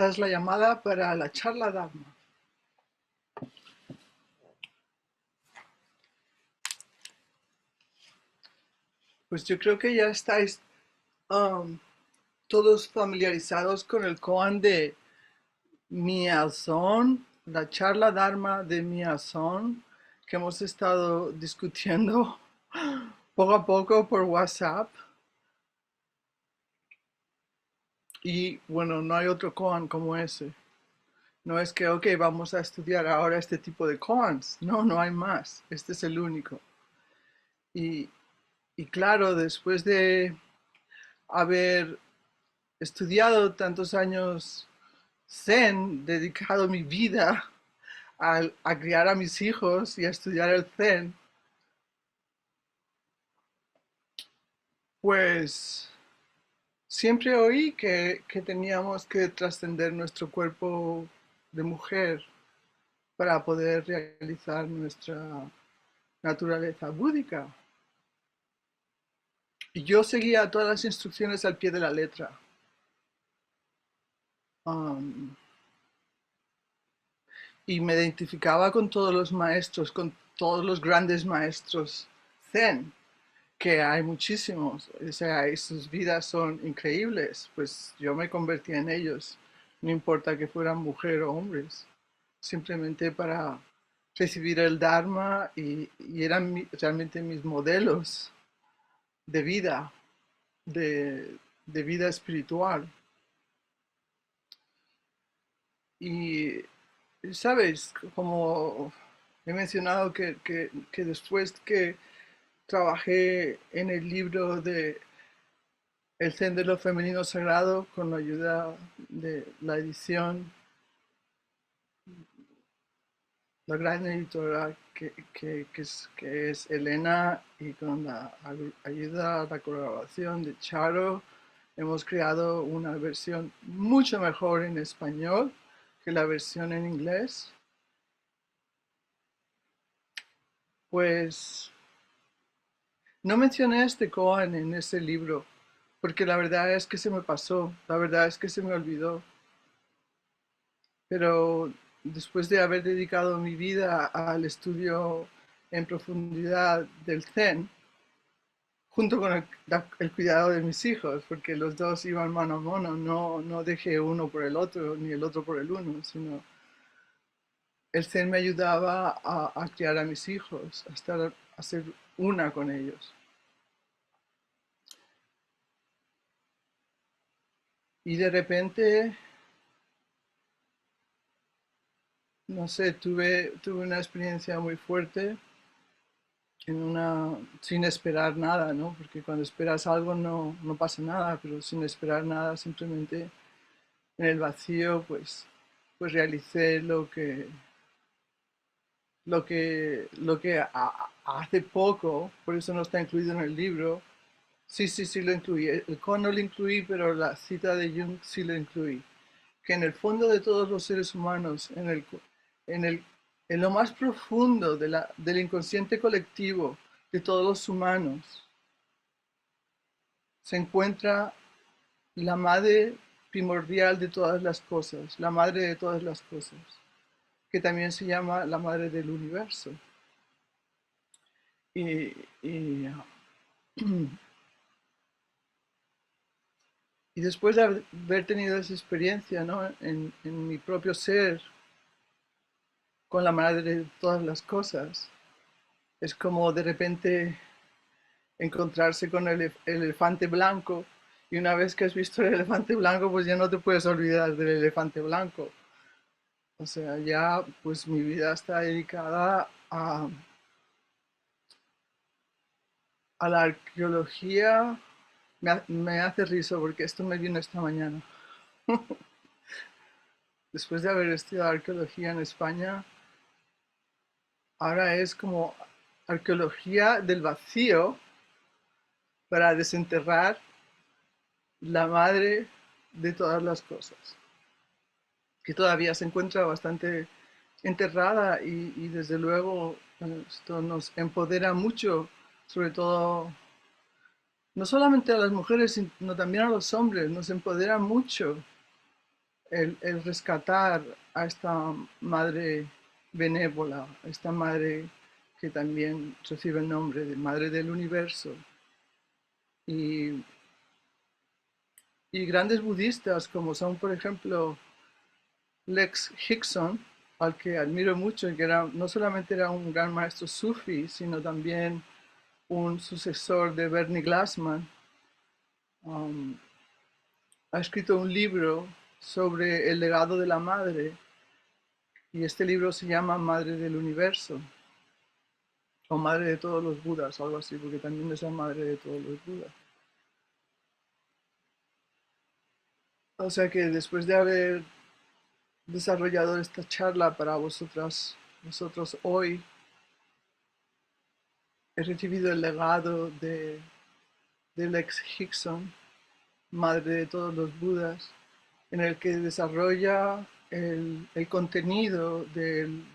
Esta es la llamada para la charla Dharma. Pues yo creo que ya estáis um, todos familiarizados con el koan de Miazón, la charla Dharma de Miazón, que hemos estado discutiendo poco a poco por WhatsApp. Y bueno, no hay otro koan como ese. No es que, ok, vamos a estudiar ahora este tipo de koans. No, no hay más. Este es el único. Y, y claro, después de haber estudiado tantos años Zen, dedicado mi vida a criar a mis hijos y a estudiar el Zen, pues siempre oí que teníamos que trascender nuestro cuerpo de mujer para poder realizar nuestra naturaleza búdica. Y yo seguía todas las instrucciones al pie de la letra. Um, y me identificaba con todos los maestros, con todos los grandes maestros Zen, que hay muchísimos, o sea, y sus vidas son increíbles, pues yo me convertí en ellos, no importa que fueran mujeres o hombres, simplemente para recibir el Dharma y eran realmente mis modelos de vida, de vida espiritual. Y, ¿sabes? Como he mencionado que después que trabajé en el libro de El Zen de lo Femenino Sagrado con la ayuda de la edición, la gran editora que es Elena y con la ayuda, la colaboración de Charo, hemos creado una versión mucho mejor en español que la versión en inglés. Pues no mencioné este koan en ese libro, porque la verdad es que se me pasó, la verdad es que se me olvidó. Pero después de haber dedicado mi vida al estudio en profundidad del Zen, junto con el cuidado de mis hijos, porque los dos iban mano a mano, no dejé uno por el otro, ni el otro por el uno, sino el Zen me ayudaba a criar a mis hijos, a ser una con ellos. Y de repente, no sé, tuve una experiencia muy fuerte sin esperar nada, ¿no? Porque cuando esperas algo no pasa nada, pero sin esperar nada, simplemente en el vacío, pues realicé hace poco, por eso no está incluido en el libro. Sí, sí, sí lo incluí. El con no lo incluí, pero la cita de Jung sí lo incluí. Que en el fondo de todos los seres humanos, en el, en lo más profundo del inconsciente colectivo de todos los humanos, se encuentra la madre primordial de todas las cosas, la madre de todas las cosas, que también se llama la madre del universo. Y, y, y después de haber tenido esa experiencia, ¿no? En mi propio ser, con la madre de todas las cosas, es como de repente encontrarse con el elefante blanco y una vez que has visto el elefante blanco, pues ya no te puedes olvidar del elefante blanco. O sea, ya pues mi vida está dedicada a la arqueología. Me hace risa porque esto me vino esta mañana. Después de haber estudiado arqueología en España, ahora es como arqueología del vacío para desenterrar la madre de todas las cosas, que todavía se encuentra bastante enterrada y desde luego esto nos empodera mucho, sobre todo no solamente a las mujeres, sino también a los hombres, nos empodera mucho el rescatar a esta madre benévola, a esta madre que también recibe el nombre de Madre del Universo, y, y grandes budistas como son, por ejemplo, Lex Hixon, al que admiro mucho, y que era, no solamente era un gran maestro sufi, sino también un sucesor de Bernie Glassman. um, ha escrito un libro sobre el legado de la madre, y este libro se llama Madre del Universo, o Madre de todos los Budas, o algo así, porque también es la madre de todos los Budas. O sea que después de haber desarrollado esta charla para vosotros hoy, he recibido el legado de Lex Hixon, madre de todos los Budas, en el que desarrolla el contenido de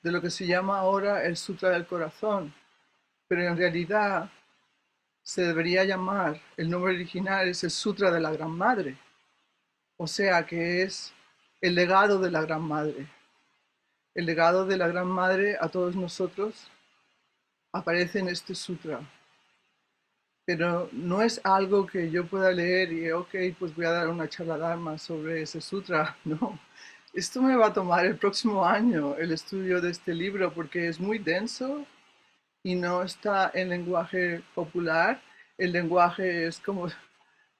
lo que se llama ahora el Sutra del Corazón, pero en realidad se debería llamar, el nombre original es el Sutra de la Gran Madre, o sea que es el legado de la Gran Madre. El legado de la Gran Madre a todos nosotros aparece en este sutra, pero no es algo que yo pueda leer y, ok, pues voy a dar una charla dharma sobre ese sutra, no. Esto me va a tomar el próximo año el estudio de este libro porque es muy denso y no está en lenguaje popular. El lenguaje es como,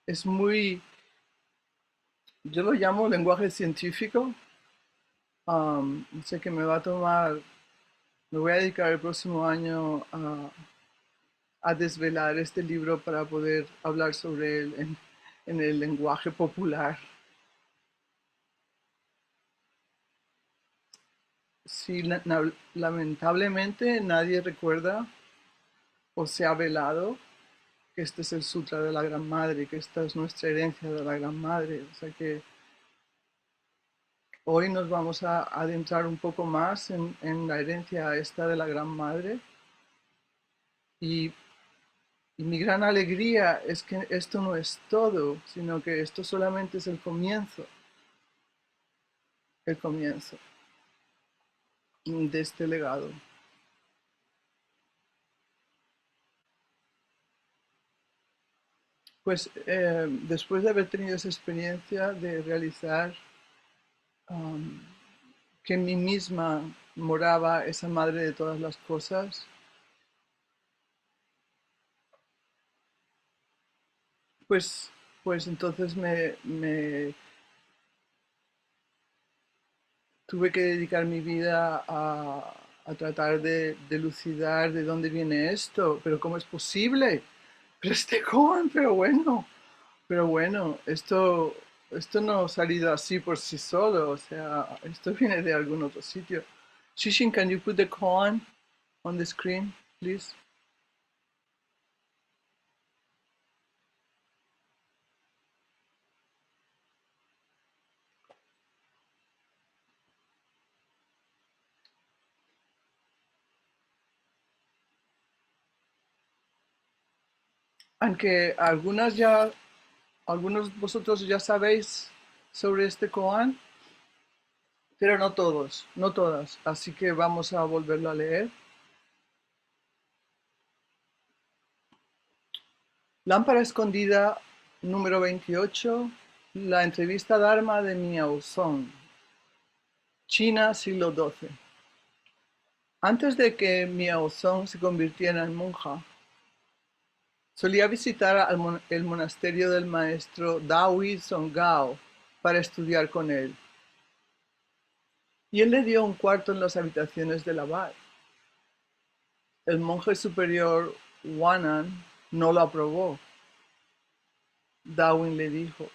es muy, yo lo llamo lenguaje científico. Sé que me va a tomar, me voy a dedicar el próximo año a desvelar este libro para poder hablar sobre él en el lenguaje popular. Sí, lamentablemente nadie recuerda o se ha velado que este es el Sutra de la Gran Madre, que esta es nuestra herencia de la Gran Madre. O sea que hoy nos vamos a adentrar un poco más en la herencia esta de la Gran Madre. Y, y mi gran alegría es que esto no es todo, sino que esto solamente es el comienzo de este legado. Pues después de haber tenido esa experiencia de realizar um, que en mí misma moraba esa madre de todas las cosas, pues, pues entonces me tuve que dedicar mi vida a tratar de dilucidar de dónde viene esto, pero cómo es posible, pero este Koan, pero bueno, esto no ha salido así por sí solo, o sea, esto viene de algún otro sitio. Shishin, can you put the Koan on the screen, please? Aunque algunos de vosotros ya sabéis sobre este Koan, pero no todos, no todas. Así que vamos a volverlo a leer. Lámpara escondida número 28. La entrevista Dharma de Miao Zong. China, siglo XII. Antes de que Miao Zong se convirtiera en monja, solía visitar el monasterio del maestro Dawi Songgao para estudiar con él, y él le dio un cuarto en las habitaciones del abad. El monje superior Wanan no lo aprobó. Darwin le dijo: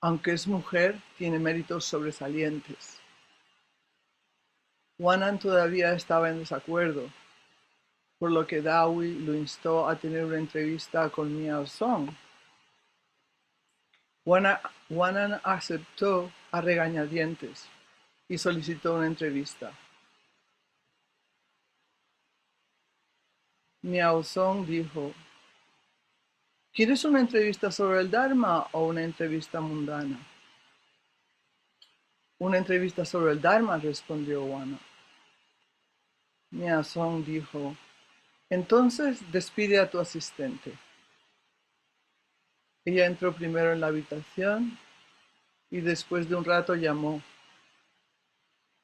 aunque es mujer, tiene méritos sobresalientes. Wanan todavía estaba en desacuerdo, por lo que Darwin lo instó a tener una entrevista con Miao Zong. Wanan aceptó a regañadientes y solicitó una entrevista. Miao Zong dijo: ¿Quieres una entrevista sobre el Dharma o una entrevista mundana? Una entrevista sobre el Dharma, respondió Wana. Miazón dijo, entonces despide a tu asistente. Ella entró primero en la habitación y después de un rato llamó,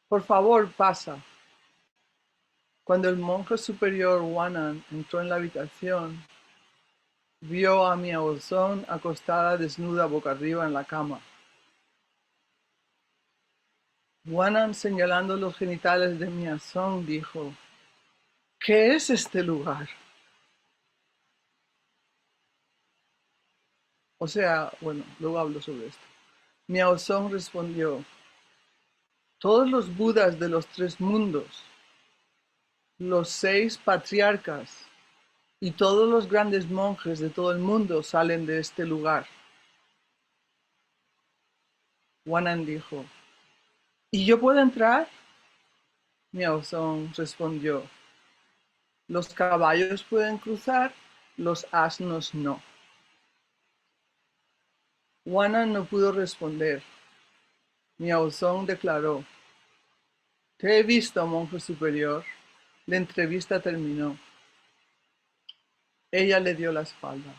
por favor, pasa. Cuando el monje superior Wanan entró en la habitación, vio a Miao Zong acostada desnuda boca arriba en la cama. Wanan, señalando los genitales de Miao Zong, dijo, ¿qué es este lugar? O sea, bueno, luego hablo sobre esto. Miao Zong respondió, todos los budas de los tres mundos, los 6 patriarcas y todos los grandes monjes de todo el mundo salen de este lugar. Wanan dijo, ¿y yo puedo entrar? Miao Zong respondió, los caballos pueden cruzar, los asnos no. Wanan no pudo responder. Miao Zong declaró, te he visto, monje superior. La entrevista terminó. Ella le dio la espalda.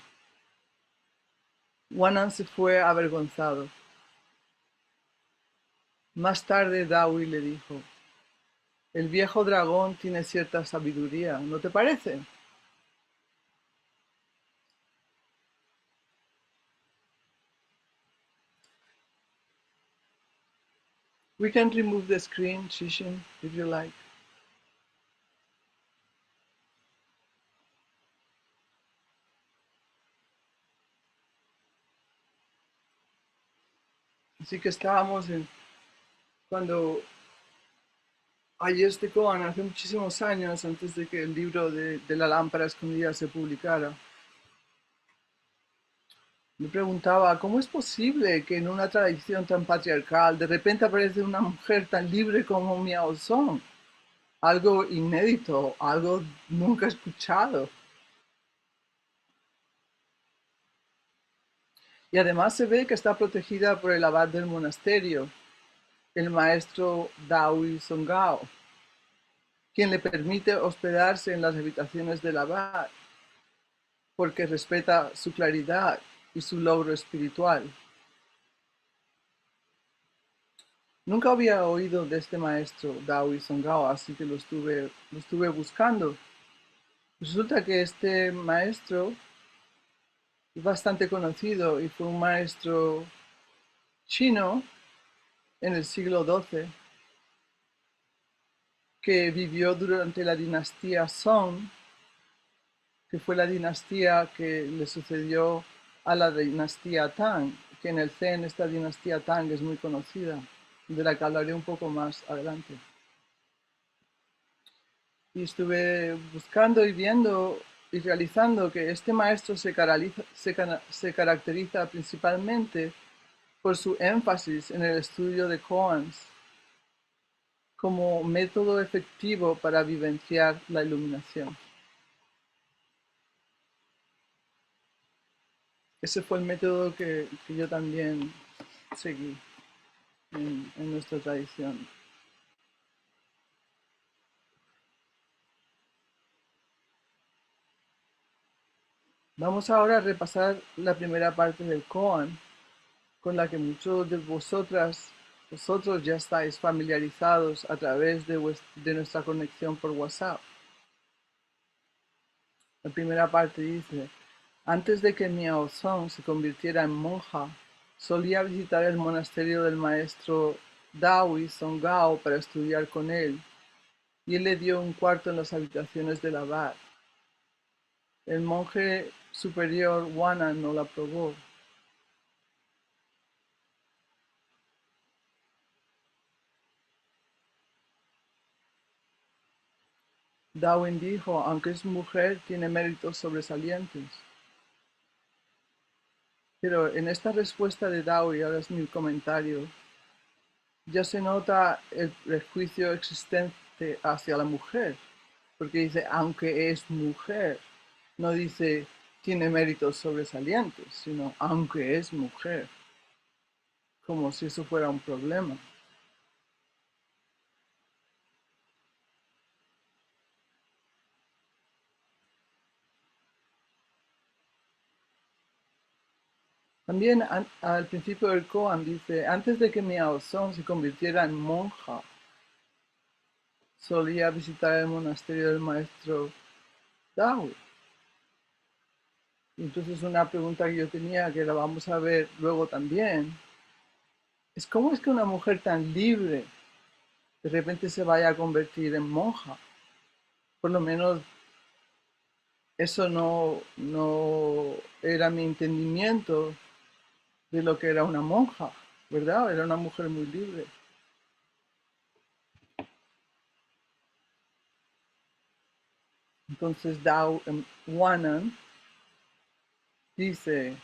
Wanan se fue avergonzado. Más tarde Dawi le dijo, el viejo dragón tiene cierta sabiduría, ¿no te parece? We can remove the screen, Shishin, if you like. Así que estábamos en cuando hay este koan hace muchísimos años, antes de que el libro de la lámpara escondida se publicara. Me preguntaba, ¿cómo es posible que en una tradición tan patriarcal de repente aparece una mujer tan libre como Miao Zong? Algo inédito, algo nunca escuchado. Y además se ve que está protegida por el abad del monasterio, el maestro Dawi Songao, quien le permite hospedarse en las habitaciones del abad, porque respeta su claridad y su logro espiritual. Nunca había oído de este maestro Dawi Songao, así que lo estuve buscando. Resulta que este maestro es bastante conocido y fue un maestro chino en el siglo XII que vivió durante la dinastía Song, que fue la dinastía que le sucedió a la dinastía Tang, que en el Zen esta dinastía Tang es muy conocida, de la que hablaré un poco más adelante. Y estuve buscando y viendo y realizando que este maestro se caracteriza principalmente por su énfasis en el estudio de koans como método efectivo para vivenciar la iluminación. Ese fue el método que yo también seguí en nuestra tradición. Vamos ahora a repasar la primera parte del koan, con la que muchos de vosotros ya estáis familiarizados a través de nuestra conexión por WhatsApp. La primera parte dice, antes de que Miao Zong se convirtiera en monja, solía visitar el monasterio del maestro Dawi Songao para estudiar con él, y él le dio un cuarto en las habitaciones del abad. El monje superior Wanan no la aprobó. Darwin dijo, aunque es mujer, tiene méritos sobresalientes. Pero en esta respuesta de Darwin, ahora es mi comentario, ya se nota el prejuicio existente hacia la mujer, porque dice, aunque es mujer, no dice, tiene méritos sobresalientes, sino aunque es mujer, como si eso fuera un problema. También al principio del koan dice, antes de que Miao Zong se convirtiera en monja, solía visitar el monasterio del maestro Dao. Y entonces una pregunta que yo tenía, que la vamos a ver luego también, es cómo es que una mujer tan libre de repente se vaya a convertir en monja. Por lo menos eso no era mi entendimiento de lo que era una monja, ¿verdad? Era una mujer muy libre. Entonces Dao Wanan dice,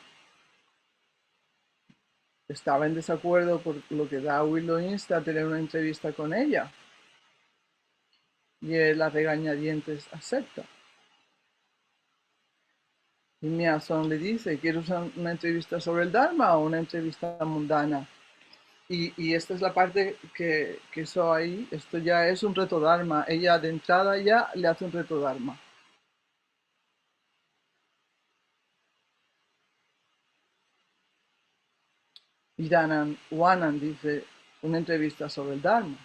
estaba en desacuerdo por lo que Dao lo insta a tener una entrevista con ella. Y él a regañadientes acepta. Y Miazón le dice, ¿quieres una entrevista sobre el Dharma o una entrevista mundana? Y esta es la parte que eso ahí, esto ya es un reto Dharma. Ella de entrada ya le hace un reto Dharma. Y Danan Wanan dice, una entrevista sobre el Dharma.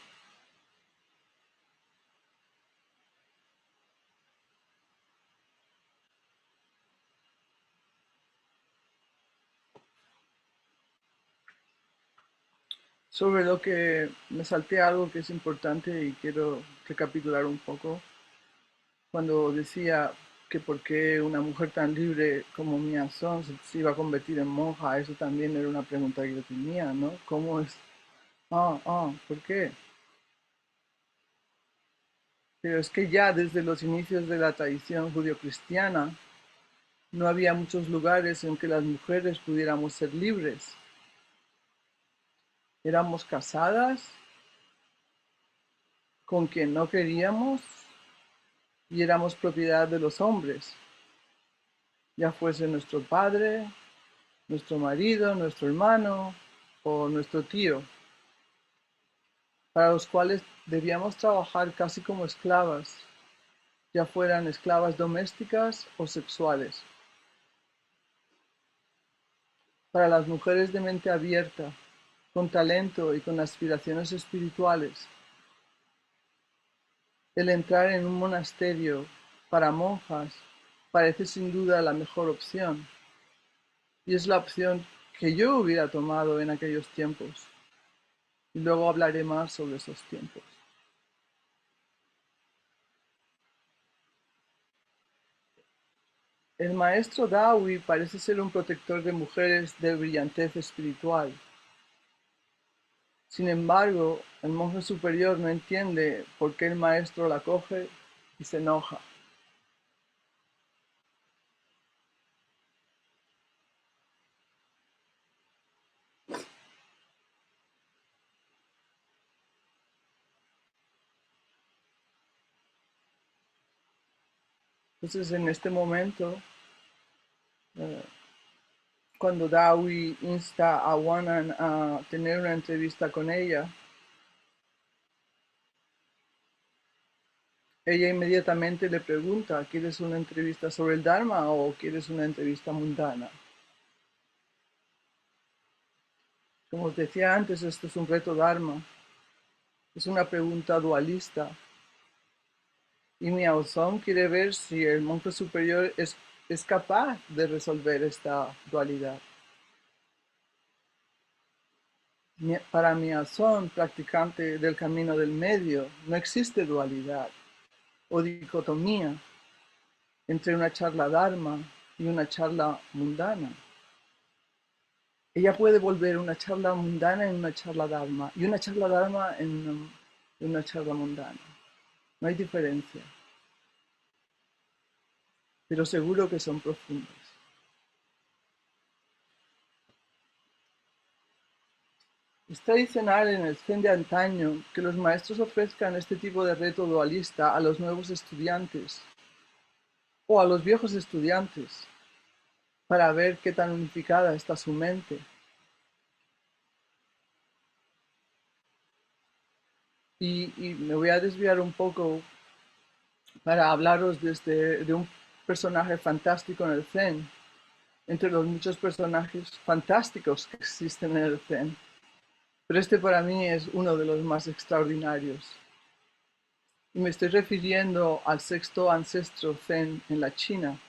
Sobre lo que me salté algo que es importante y quiero recapitular un poco. Cuando decía que por qué una mujer tan libre como Mia Son se iba a convertir en monja, eso también era una pregunta que yo tenía, ¿no? ¿Cómo es? ¿Por qué? Pero es que ya desde los inicios de la tradición judio-cristiana no había muchos lugares en que las mujeres pudiéramos ser libres. Éramos casadas con quien no queríamos y éramos propiedad de los hombres, ya fuese nuestro padre, nuestro marido, nuestro hermano o nuestro tío, para los cuales debíamos trabajar casi como esclavas, ya fueran esclavas domésticas o sexuales. Para las mujeres de mente abierta, con talento y con aspiraciones espirituales, el entrar en un monasterio para monjas parece sin duda la mejor opción, y es la opción que yo hubiera tomado en aquellos tiempos. Y luego hablaré más sobre esos tiempos. El maestro Dawi parece ser un protector de mujeres de brillantez espiritual. Sin embargo, el monje superior no entiende por qué el maestro la coge y se enoja. Entonces, en este momento, eh, cuando Dawi insta a Wanan a tener una entrevista con ella inmediatamente le pregunta, ¿quieres una entrevista sobre el Dharma o quieres una entrevista mundana? Como os decía antes, esto es un reto Dharma, es una pregunta dualista. Y Miao Zong quiere ver si el monje superior es capaz de resolver esta dualidad. Para Miao Zong, practicante del camino del medio, no existe dualidad o dicotomía entre una charla Dharma y una charla mundana. Ella puede volver una charla mundana en una charla Dharma y una charla Dharma en una charla mundana. No hay diferencia, pero seguro que son profundas. Es tradicional en el Zen de antaño que los maestros ofrezcan este tipo de reto dualista a los nuevos estudiantes o a los viejos estudiantes, para ver qué tan unificada está su mente. Y me voy a desviar un poco para hablaros de un personaje fantástico en el Zen, entre los muchos personajes fantásticos que existen en el Zen. Pero este para mí es uno de los más extraordinarios. Y me estoy refiriendo al sexto ancestro Zen en la China.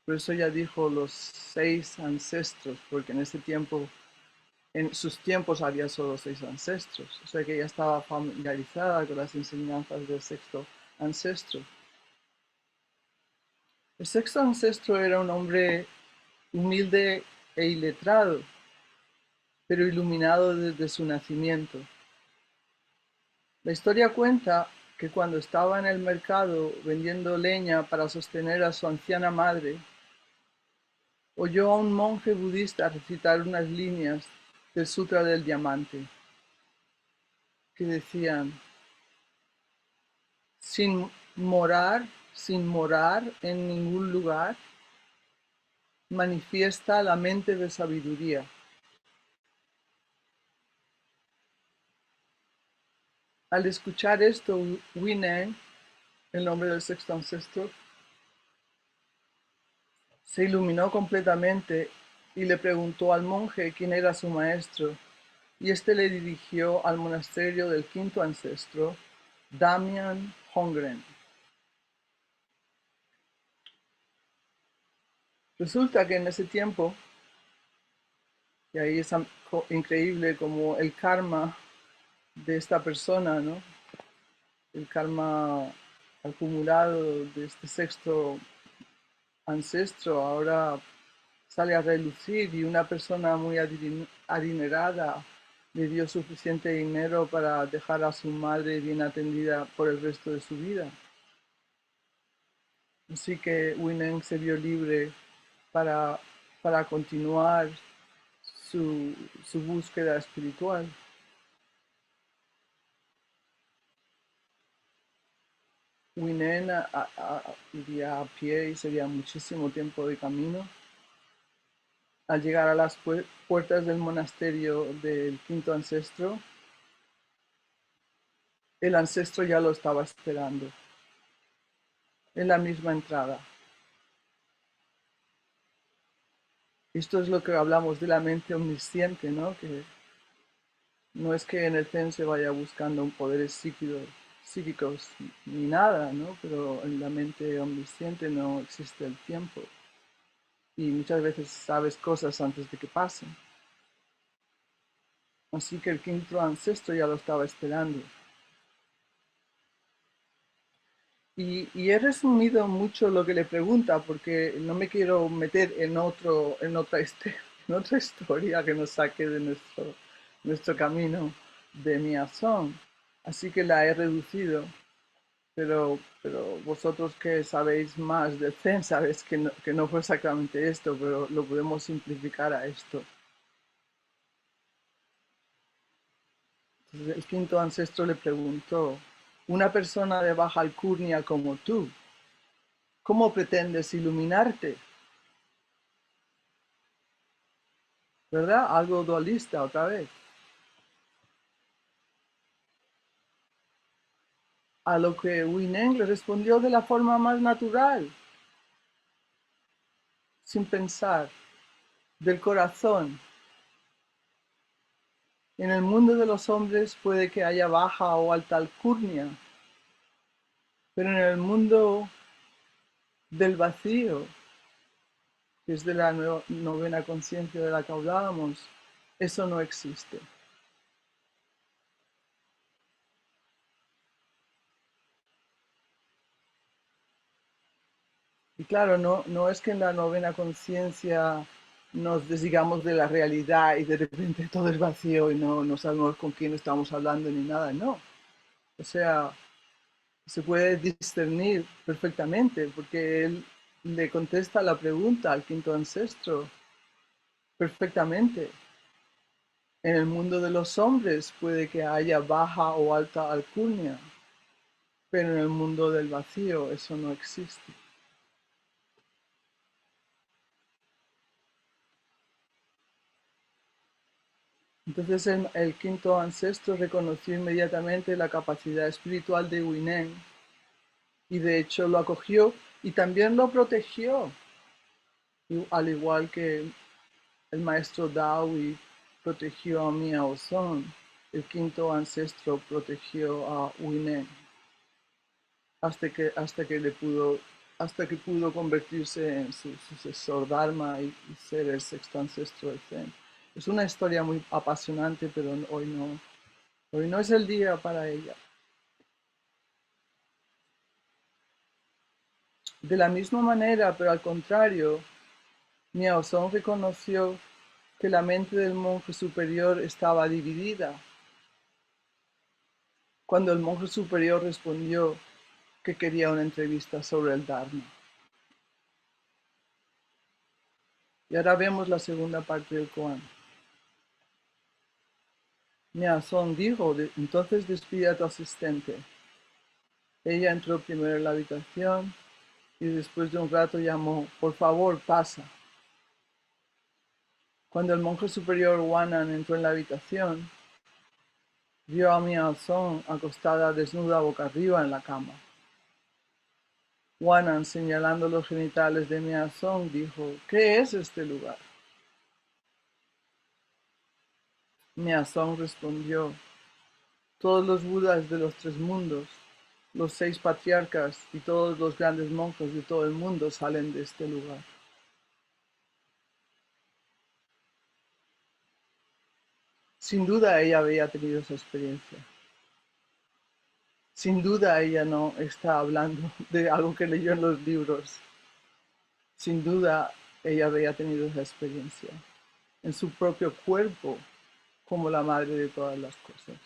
Por eso ya dijo los 6 ancestros, porque en ese tiempo, en sus tiempos había solo 6 ancestros. O sea que ella estaba familiarizada con las enseñanzas del sexto ancestro. El sexto ancestro era un hombre humilde e iletrado, pero iluminado desde su nacimiento. La historia cuenta que cuando estaba en el mercado vendiendo leña para sostener a su anciana madre, oyó a un monje budista recitar unas líneas del Sutra del Diamante que decían: sin morar, sin morar en ningún lugar, manifiesta la mente de sabiduría. Al escuchar esto, Huineng, el nombre del sexto ancestro, se iluminó completamente y le preguntó al monje quién era su maestro, y éste le dirigió al monasterio del quinto ancestro, Damian Hongren. Resulta que en ese tiempo, y ahí es increíble como el karma de esta persona, ¿no? El karma acumulado de este sexto ancestro ahora sale a relucir, y una persona muy adinerada le dio suficiente dinero para dejar a su madre bien atendida por el resto de su vida. Así que Huineng se vio libre para, para continuar su búsqueda espiritual. Huineng iría a pie y sería muchísimo tiempo de camino. Al llegar a las puertas del monasterio del quinto ancestro, el ancestro ya lo estaba esperando en la misma entrada. Esto es lo que hablamos de la mente omnisciente, ¿no? Que no es que en el Zen se vaya buscando un poderes psíquicos ni nada, ¿no? Pero en la mente omnisciente no existe el tiempo. Y muchas veces sabes cosas antes de que pasen. Así que el quinto ancestro ya lo estaba esperando. Y he resumido mucho lo que le pregunta porque no me quiero meter en otra en otra historia que nos saque de nuestro camino de Miazón. Así que la he reducido, pero vosotros que sabéis más del Zen sabéis que no fue exactamente esto, pero lo podemos simplificar a esto. Entonces, el quinto ancestro le preguntó: una persona de baja alcurnia como tú, ¿cómo pretendes iluminarte? ¿Verdad? Algo dualista otra vez. A lo que Huineng le respondió de la forma más natural, sin pensar, del corazón. En el mundo de los hombres puede que haya baja o alta alcurnia, pero en el mundo del vacío, que es de la novena conciencia de la que hablábamos, eso no existe. Y claro, no es que en la novena conciencia nos desligamos de la realidad y de repente todo es vacío y no sabemos con quién estamos hablando ni nada, no. O sea, se puede discernir perfectamente porque él le contesta la pregunta al quinto ancestro perfectamente. En el mundo de los hombres puede que haya baja o alta alcurnia, pero en el mundo del vacío eso no existe. Entonces el quinto ancestro reconoció inmediatamente la capacidad espiritual de Huineng y de hecho lo acogió y también lo protegió, al igual que el maestro Dawi protegió a Miao Zong. El quinto ancestro protegió a Huineng hasta que pudo convertirse en su sucesor Dharma y ser el sexto ancestro del Zen. Es una historia muy apasionante, pero hoy no es el día para ella. De la misma manera, pero al contrario, Miao Zong reconoció que la mente del monje superior estaba dividida. Cuando el monje superior respondió que quería una entrevista sobre el Dharma. Y ahora vemos la segunda parte del koan. Miao Zong dijo, entonces despide a tu asistente. Ella entró primero en la habitación y después de un rato llamó, por favor, pasa. Cuando el monje superior Wanan entró en la habitación, vio a Miao Zong acostada desnuda boca arriba en la cama. Wanan, señalando los genitales de Miao Zong, dijo, ¿qué es este lugar? Miao Zong respondió, todos los budas de los tres mundos, los 6 patriarcas y todos los grandes monjes de todo el mundo salen de este lugar. Sin duda ella había tenido esa experiencia. Sin duda ella no está hablando de algo que leyó en los libros. Sin duda ella había tenido esa experiencia en su propio cuerpo como la madre de todas las cosas.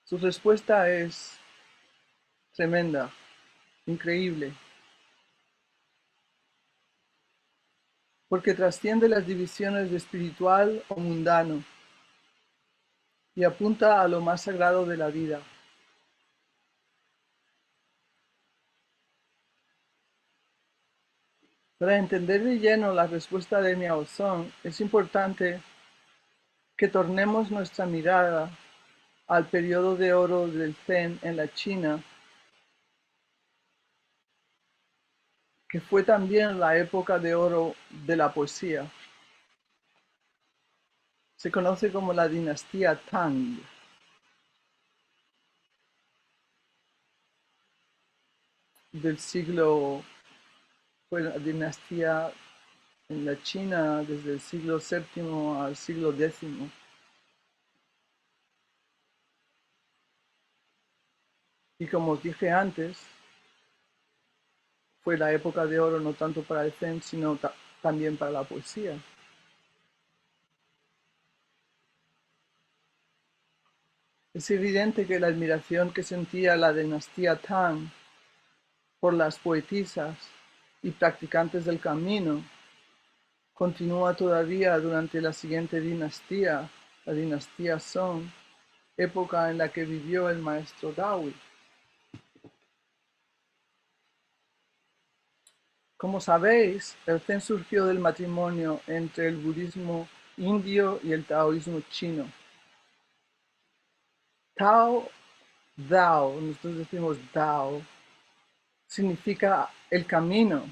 Su respuesta es tremenda, increíble, porque trasciende las divisiones de espiritual o mundano y apunta a lo más sagrado de la vida. Para entender de lleno la respuesta de Miao Zong, es importante que tornemos nuestra mirada al periodo de oro del Zen en la China, que fue también la época de oro de la poesía. Se conoce como la dinastía Tang. Del siglo, fue la dinastía en la China desde el siglo VII al siglo X. Y como os dije antes, fue la época de oro no tanto para el Zen, sino también para la poesía. Es evidente que la admiración que sentía la dinastía Tang por las poetisas y practicantes del camino continúa todavía durante la siguiente dinastía, la dinastía Song, época en la que vivió el maestro Dawi. Como sabéis, el Zen surgió del matrimonio entre el budismo indio y el taoísmo chino. Tao, Dao, nosotros decimos Dao, significa el camino.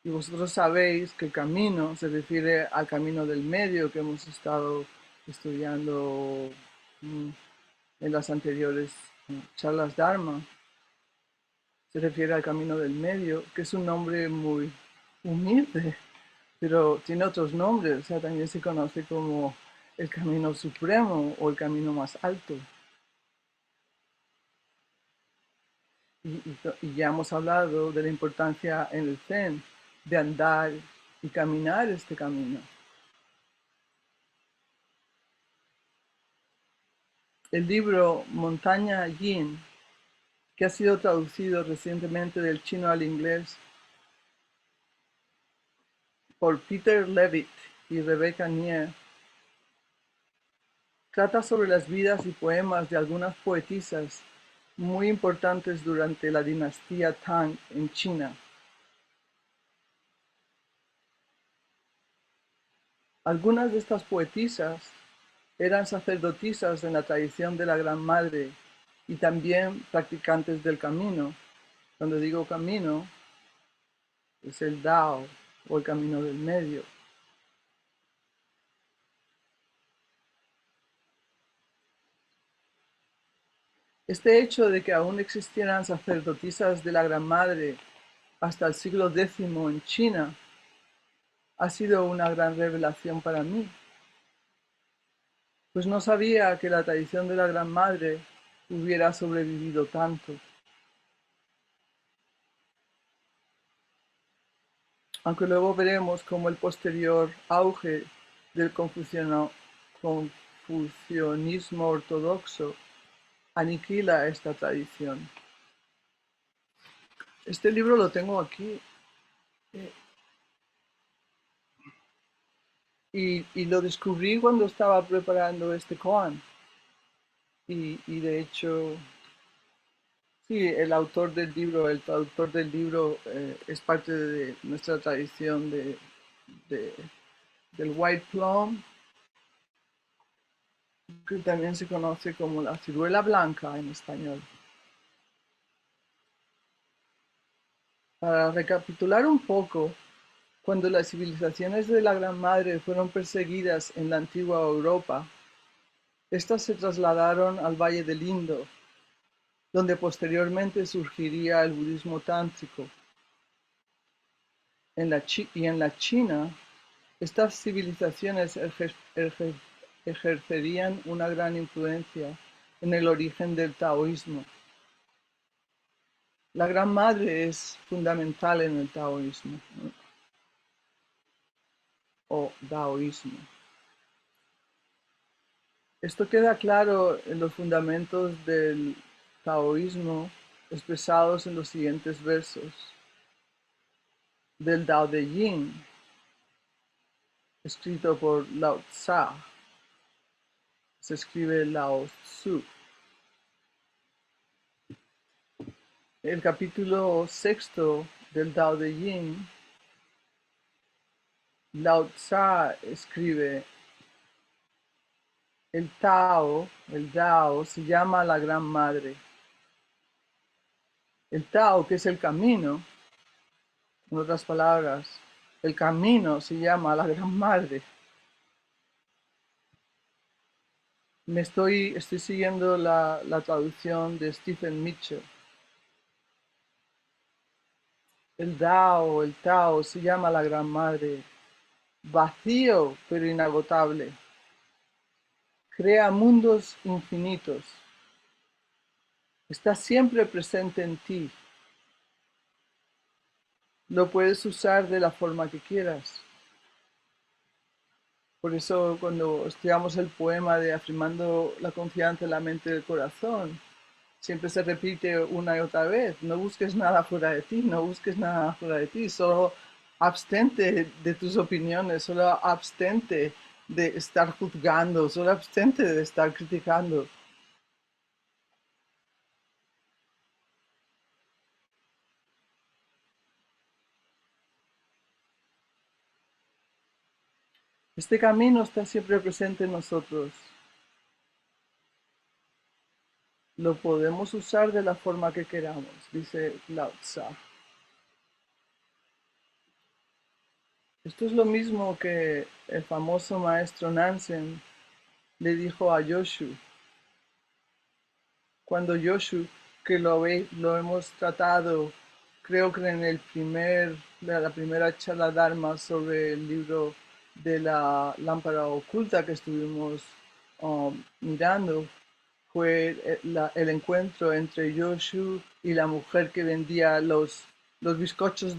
Y vosotros sabéis que el camino se refiere al camino del medio que hemos estado estudiando en las anteriores charlas Dharma. Se refiere al camino del medio, que es un nombre muy humilde, pero tiene otros nombres, o sea, también se conoce como el camino supremo o el camino más alto. Y ya hemos hablado de la importancia en el Zen de andar y caminar este camino. El libro Montaña Yin, que ha sido traducido recientemente del chino al inglés por Peter Levitt y Rebecca Nier, trata sobre las vidas y poemas de algunas poetisas muy importantes durante la dinastía Tang en China. Algunas de estas poetisas eran sacerdotisas en la tradición de la Gran Madre y también practicantes del camino. Cuando digo camino, es el Dao o el camino del medio. Este hecho de que aún existieran sacerdotisas de la Gran Madre hasta el siglo X en China ha sido una gran revelación para mí, pues no sabía que la tradición de la Gran Madre hubiera sobrevivido tanto. Aunque luego veremos cómo el posterior auge del confucianismo ortodoxo aniquila esta tradición. Este libro lo tengo aquí y lo descubrí cuando estaba preparando este koan. Y de hecho, sí, el autor del libro, el traductor del libro es parte de nuestra tradición de- del White Plum, que también se conoce como la ciruela blanca en español. Para recapitular un poco, cuando las civilizaciones de la Gran Madre fueron perseguidas en la antigua Europa, estas se trasladaron al Valle del Indo, donde posteriormente surgiría el budismo tántrico. Y en la China, estas civilizaciones ejercerían una gran influencia en el origen del taoísmo. La Gran Madre es fundamental en el taoísmo, ¿no? O daoísmo. Esto queda claro en los fundamentos del taoísmo expresados en los siguientes versos del Dao de Jing, escrito por Lao Tzu. Se escribe Lao Tzu. El capítulo sexto del Dao de Jing, Lao Tzu escribe: el Dao, se llama la Gran Madre. El Tao, que es el camino, en otras palabras, el camino se llama la Gran Madre. Estoy siguiendo la traducción de Stephen Mitchell. El Tao, se llama la Gran Madre, vacío pero inagotable. Crea mundos infinitos. Está siempre presente en ti. Lo puedes usar de la forma que quieras. Por eso cuando estudiamos el poema de Afirmando la confianza en la mente del corazón, siempre se repite una y otra vez: no busques nada fuera de ti, no busques nada fuera de ti, solo abstente de tus opiniones, solo abstente de estar juzgando, solo abstente de estar criticando. Este camino está siempre presente en nosotros. Lo podemos usar de la forma que queramos, dice Lao Tzu. Esto es lo mismo que el famoso maestro Nansen le dijo a Yoshu. Cuando Yoshu, que lo hemos tratado, creo que en la primera charla Dharma sobre el libro de la lámpara oculta que estuvimos mirando, fue el encuentro entre Yoshu y la mujer que vendía los bizcochos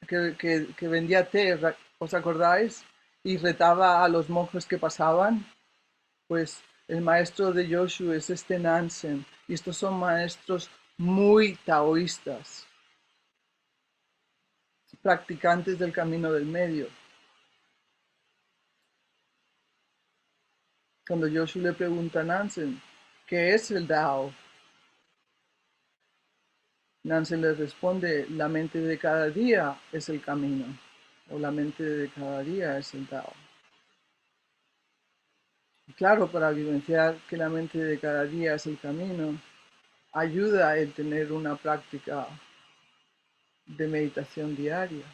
que vendía té, ¿os acordáis? Y retaba a los monjes que pasaban. Pues el maestro de Yoshu es este Nansen, y estos son maestros muy taoístas, practicantes del camino del medio. Cuando Yoshu le pregunta a Nansen, ¿qué es el Dao? Nansen le responde: la mente de cada día es el camino, o la mente de cada día es el Dao. Claro, para vivenciar que la mente de cada día es el camino, ayuda el tener una práctica de meditación diaria.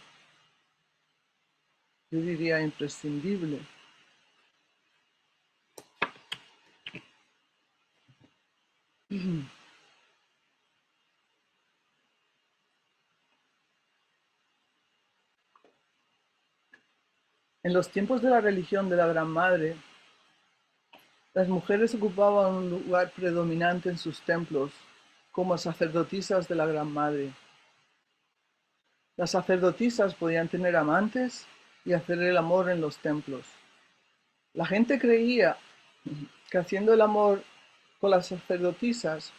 Yo diría imprescindible. En los tiempos de la religión de la Gran Madre, las mujeres ocupaban un lugar predominante en sus templos como sacerdotisas de la Gran Madre. Las sacerdotisas podían tener amantes y hacer el amor en los templos. La gente creía que haciendo el amor con las sacerdotisas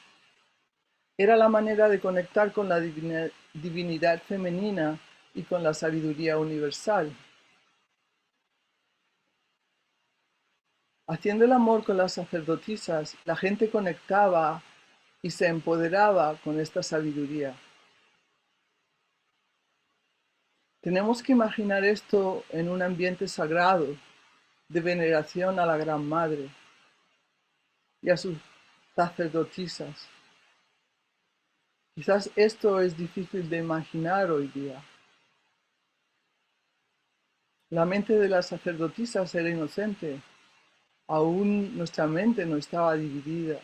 era la manera de conectar con la divinidad femenina y con la sabiduría universal. Haciendo el amor con las sacerdotisas, la gente conectaba y se empoderaba con esta sabiduría. Tenemos que imaginar esto en un ambiente sagrado de veneración a la Gran Madre y a sus sacerdotisas. Quizás esto es difícil de imaginar hoy día. La mente de las sacerdotisas era inocente, aún nuestra mente no estaba dividida.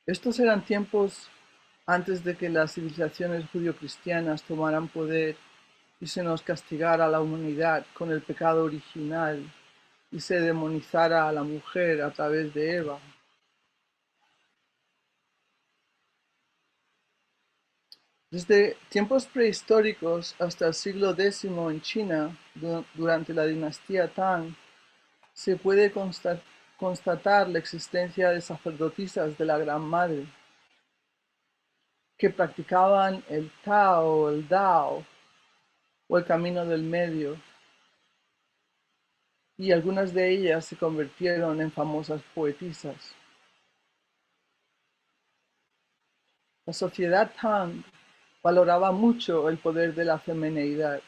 Estos eran tiempos antes de que las civilizaciones judio-cristianas tomaran poder y se nos castigara a la humanidad con el pecado original y se demonizara a la mujer a través de Eva. Desde tiempos prehistóricos hasta el siglo X en China, durante la dinastía Tang, se puede constatar la existencia de sacerdotisas de la Gran Madre que practicaban el Tao, el Dao o el camino del medio, y algunas de ellas se convirtieron en famosas poetisas. La sociedad Tang valoraba mucho el poder de la femineidad.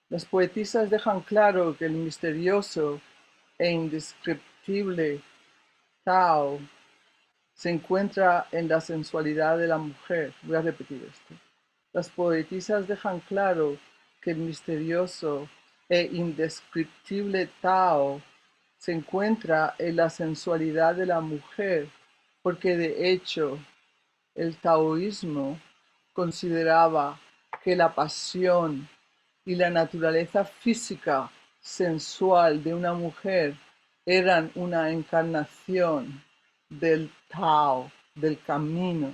Las poetisas dejan claro que el misterioso e indescriptible Tao se encuentra en la sensualidad de la mujer. Voy a repetir esto. Las poetisas dejan claro que el misterioso e indescriptible Tao se encuentra en la sensualidad de la mujer, porque de hecho el taoísmo consideraba que la pasión y la naturaleza física sensual de una mujer eran una encarnación del Tao, del camino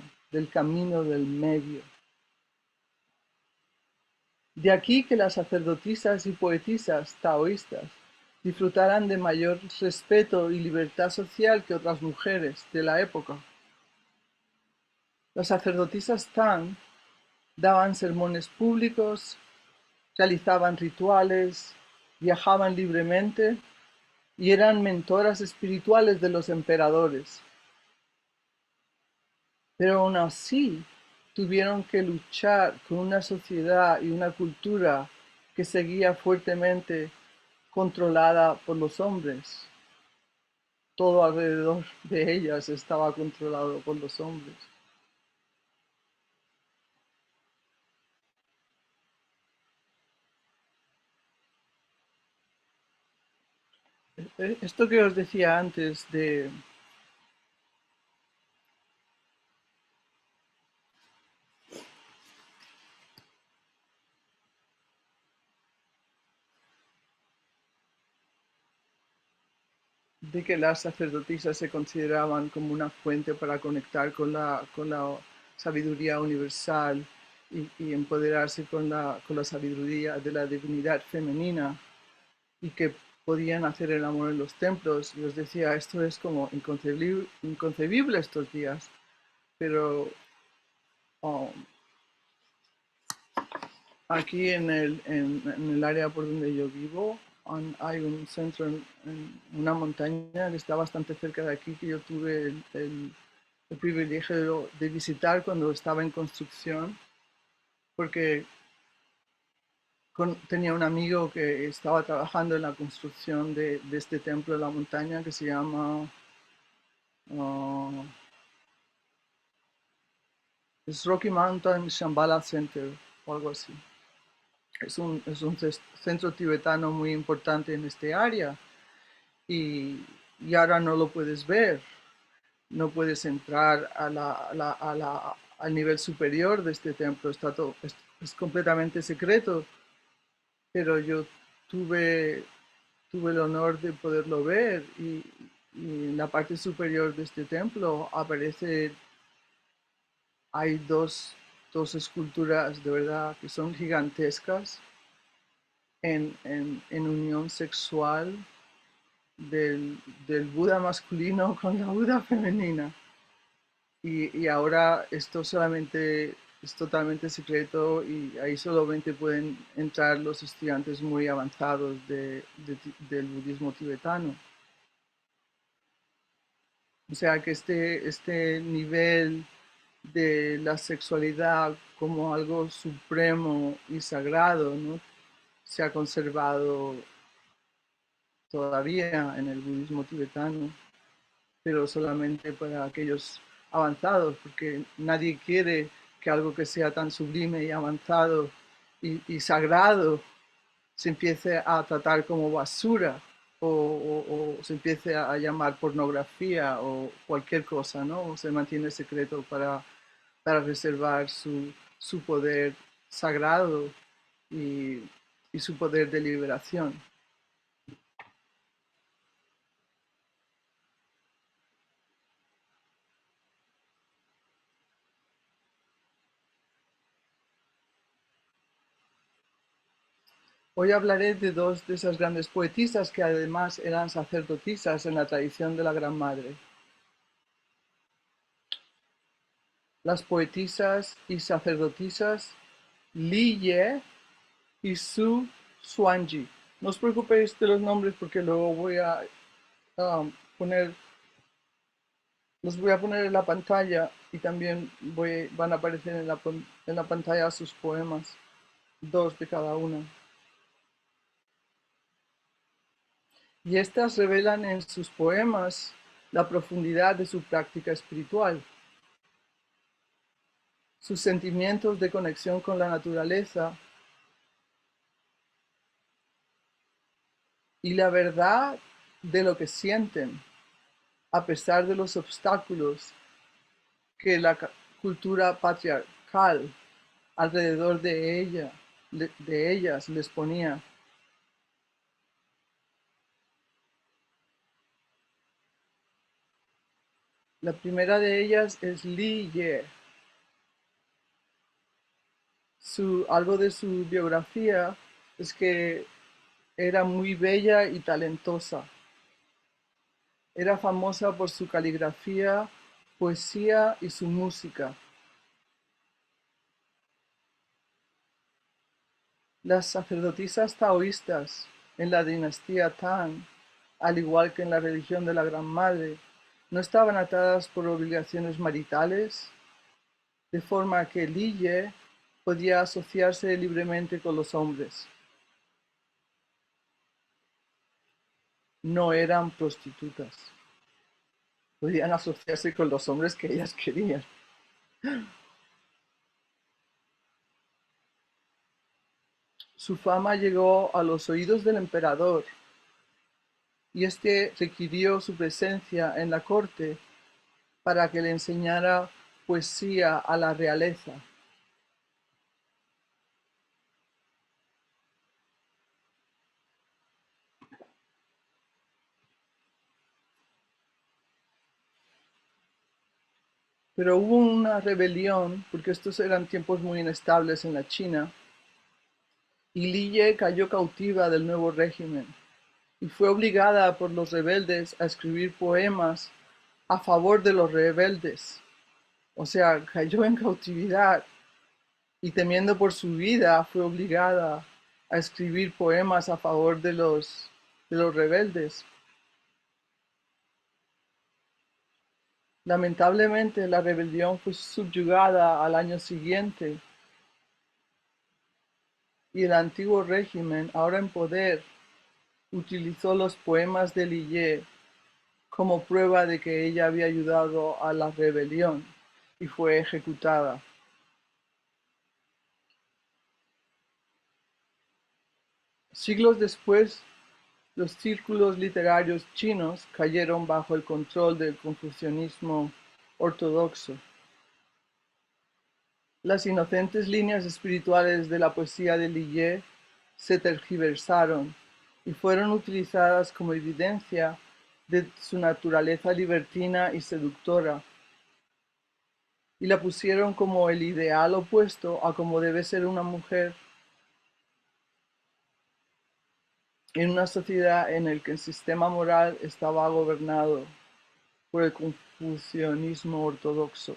del medio. De aquí que las sacerdotisas y poetisas taoístas disfrutaran de mayor respeto y libertad social que otras mujeres de la época. Las sacerdotisas Tang daban sermones públicos, realizaban rituales, viajaban libremente y eran mentoras espirituales de los emperadores. Pero aún así tuvieron que luchar con una sociedad y una cultura que seguía fuertemente controlada por los hombres. Todo alrededor de ellas estaba controlado por los hombres. Esto que os decía antes de que las sacerdotisas se consideraban como una fuente para conectar con la sabiduría universal y empoderarse con la sabiduría de la divinidad femenina y que podían hacer el amor en los templos. Y os decía, esto es como inconcebible estos días, pero um, aquí en el área por donde yo vivo hay un centro en una montaña que está bastante cerca de aquí que yo tuve el privilegio de visitar cuando estaba en construcción, porque tenía un amigo que estaba trabajando en la construcción de este templo de la montaña que se llama ah, es Rocky Mountain Shambhala Center o algo así. Es un centro tibetano muy importante en este área y ahora no lo puedes ver, no puedes entrar al nivel superior de este templo, está todo, es completamente secreto, pero yo tuve, tuve el honor de poderlo ver y en la parte superior de este templo aparece, hay dos esculturas de verdad que son gigantescas en unión sexual del Buda masculino con la Buda femenina. Y ahora esto solamente es totalmente secreto y ahí solamente pueden entrar los estudiantes muy avanzados del budismo tibetano. O sea que este nivel de la sexualidad como algo supremo y sagrado, ¿no? Se ha conservado todavía en el budismo tibetano, pero solamente para aquellos avanzados, porque nadie quiere que algo que sea tan sublime y avanzado y sagrado se empiece a tratar como basura o se empiece a llamar pornografía o cualquier cosa, ¿no? O se mantiene secreto para reservar su poder sagrado y, y su poder de liberación. Hoy hablaré de dos de esas grandes poetisas que además eran sacerdotisas en la tradición de la Gran Madre. Las poetisas y sacerdotisas Li Ye y Su Xuanji. No os preocupéis de los nombres porque luego voy a poner, los voy a poner en la pantalla y también van a aparecer en la pantalla sus poemas, dos de cada una. Y estas revelan en sus poemas la profundidad de su práctica espiritual, sus sentimientos de conexión con la naturaleza y la verdad de lo que sienten, a pesar de los obstáculos que la cultura patriarcal alrededor de ellas les ponía. La primera de ellas es Li Ye. Algo de su biografía es que era muy bella y talentosa. Era famosa por su caligrafía, poesía y su música. Las sacerdotisas taoístas en la dinastía Tang, al igual que en la religión de la Gran Madre, no estaban atadas por obligaciones maritales, de forma que Li Ye podía asociarse libremente con los hombres. No eran prostitutas. Podían asociarse con los hombres que ellas querían. Su fama llegó a los oídos del emperador y este requirió su presencia en la corte para que le enseñara poesía a la realeza. Pero hubo una rebelión, porque estos eran tiempos muy inestables en la China, y Li Ye cayó cautiva del nuevo régimen y fue obligada por los rebeldes a escribir poemas a favor de los rebeldes. O sea, cayó en cautividad y temiendo por su vida fue obligada a escribir poemas a favor de los rebeldes. Lamentablemente la rebelión fue subyugada al año siguiente y el antiguo régimen, ahora en poder, utilizó los poemas de Lillet como prueba de que ella había ayudado a la rebelión y fue ejecutada. Siglos después, los círculos literarios chinos cayeron bajo el control del confucianismo ortodoxo. Las inocentes líneas espirituales de la poesía de Lillet se tergiversaron y fueron utilizadas como evidencia de su naturaleza libertina y seductora, y la pusieron como el ideal opuesto a cómo debe ser una mujer en una sociedad en la que el sistema moral estaba gobernado por el confucianismo ortodoxo.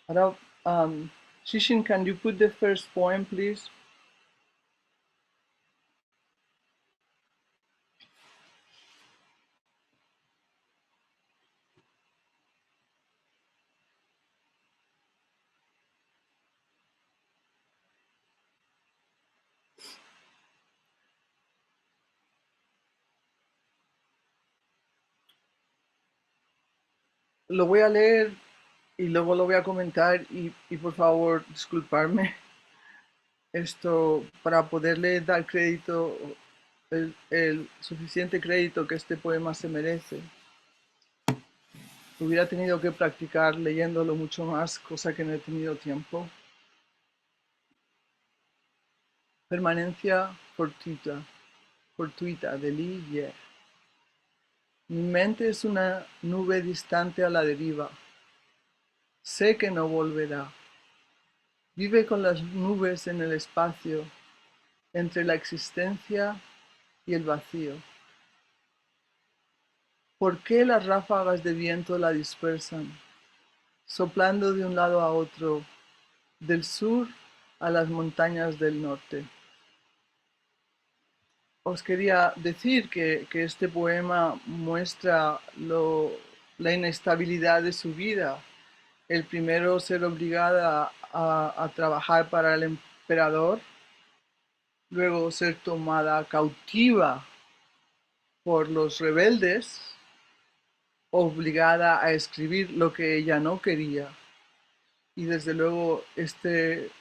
Ahora, Shishin, can you put the first poem, please? Lo voy a leer y luego lo voy a comentar y por favor disculparme esto para poderle dar crédito, el suficiente crédito que este poema se merece. Hubiera tenido que practicar leyéndolo mucho más, cosa que no he tenido tiempo. Permanencia fortuita de Li Ye. Mi mente es una nube distante a la deriva. Sé que no volverá. Vive con las nubes en el espacio, entre la existencia y el vacío. ¿Por qué las ráfagas de viento la dispersan, soplando de un lado a otro, del sur a las montañas del norte? Os quería decir que este poema muestra la inestabilidad de su vida. El primero, ser obligada a trabajar para el emperador, luego ser tomada cautiva por los rebeldes, obligada a escribir lo que ella no quería. Y desde luego este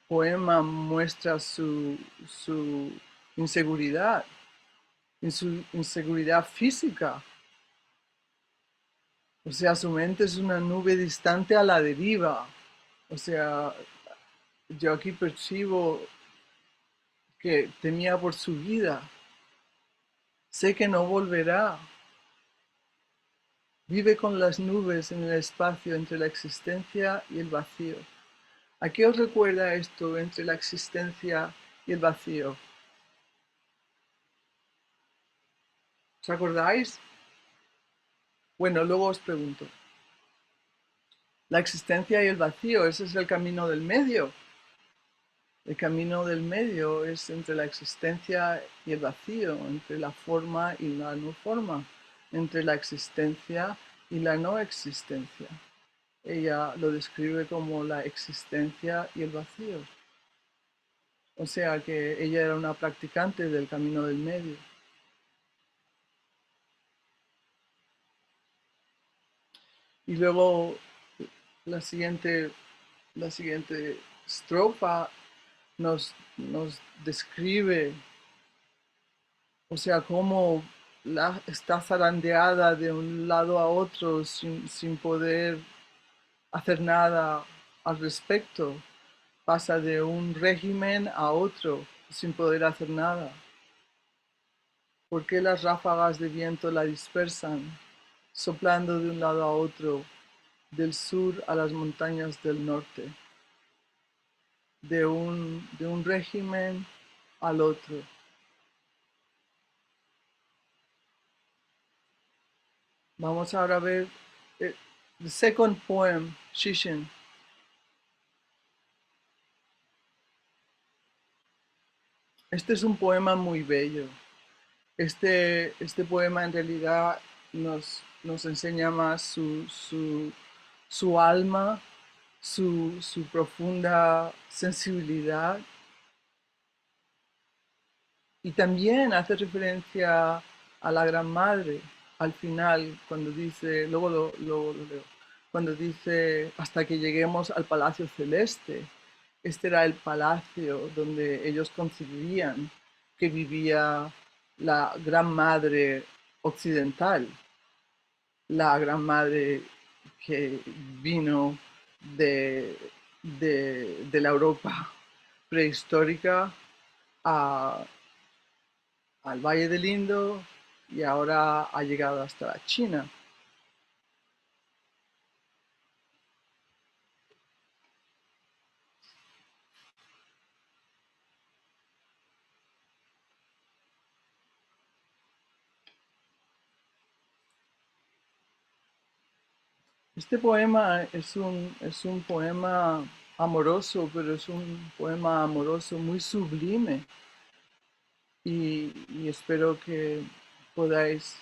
poema muestra su inseguridad, su inseguridad física. O sea, su mente es una nube distante a la deriva. O sea, yo aquí percibo que temía por su vida. Sé que no volverá. Vive con las nubes en el espacio entre la existencia y el vacío. ¿A qué os recuerda esto entre la existencia y el vacío? ¿Os acordáis? Bueno, luego os pregunto. La existencia y el vacío, ese es el camino del medio. El camino del medio es entre la existencia y el vacío, entre la forma y la no forma, entre la existencia y la no existencia. Ella lo describe como la existencia y el vacío. O sea que ella era una practicante del camino del medio. Y luego la siguiente, la siguiente estrofa nos describe, o sea, cómo está zarandeada de un lado a otro sin poder hacer nada al respecto. Pasa de un régimen a otro sin poder hacer nada. ¿Por qué las ráfagas de viento la dispersan, soplando de un lado a otro, del sur a las montañas del norte, de un régimen al otro? Vamos ahora a ver the second poem, Shishin. Este es un poema muy bello. Este poema en realidad nos enseña más su alma, su profunda sensibilidad. Y también hace referencia a la Gran Madre al final, cuando dice, luego lo leo, cuando dice, hasta que lleguemos al Palacio Celeste. Este era el palacio donde ellos concebían que vivía la Gran Madre occidental, la Gran Madre que vino de, de la Europa prehistórica a al Valle del Indo y ahora ha llegado hasta la China. Este poema es un poema amoroso, pero es un poema amoroso muy sublime y espero que podáis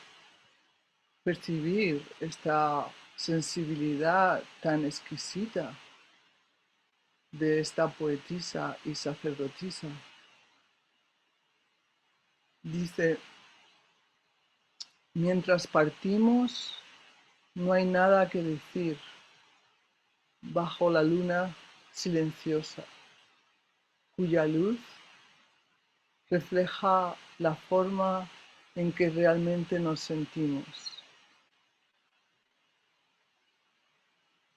percibir esta sensibilidad tan exquisita de esta poetisa y sacerdotisa. Dice, mientras partimos, no hay nada que decir bajo la luna silenciosa, cuya luz refleja la forma en que realmente nos sentimos.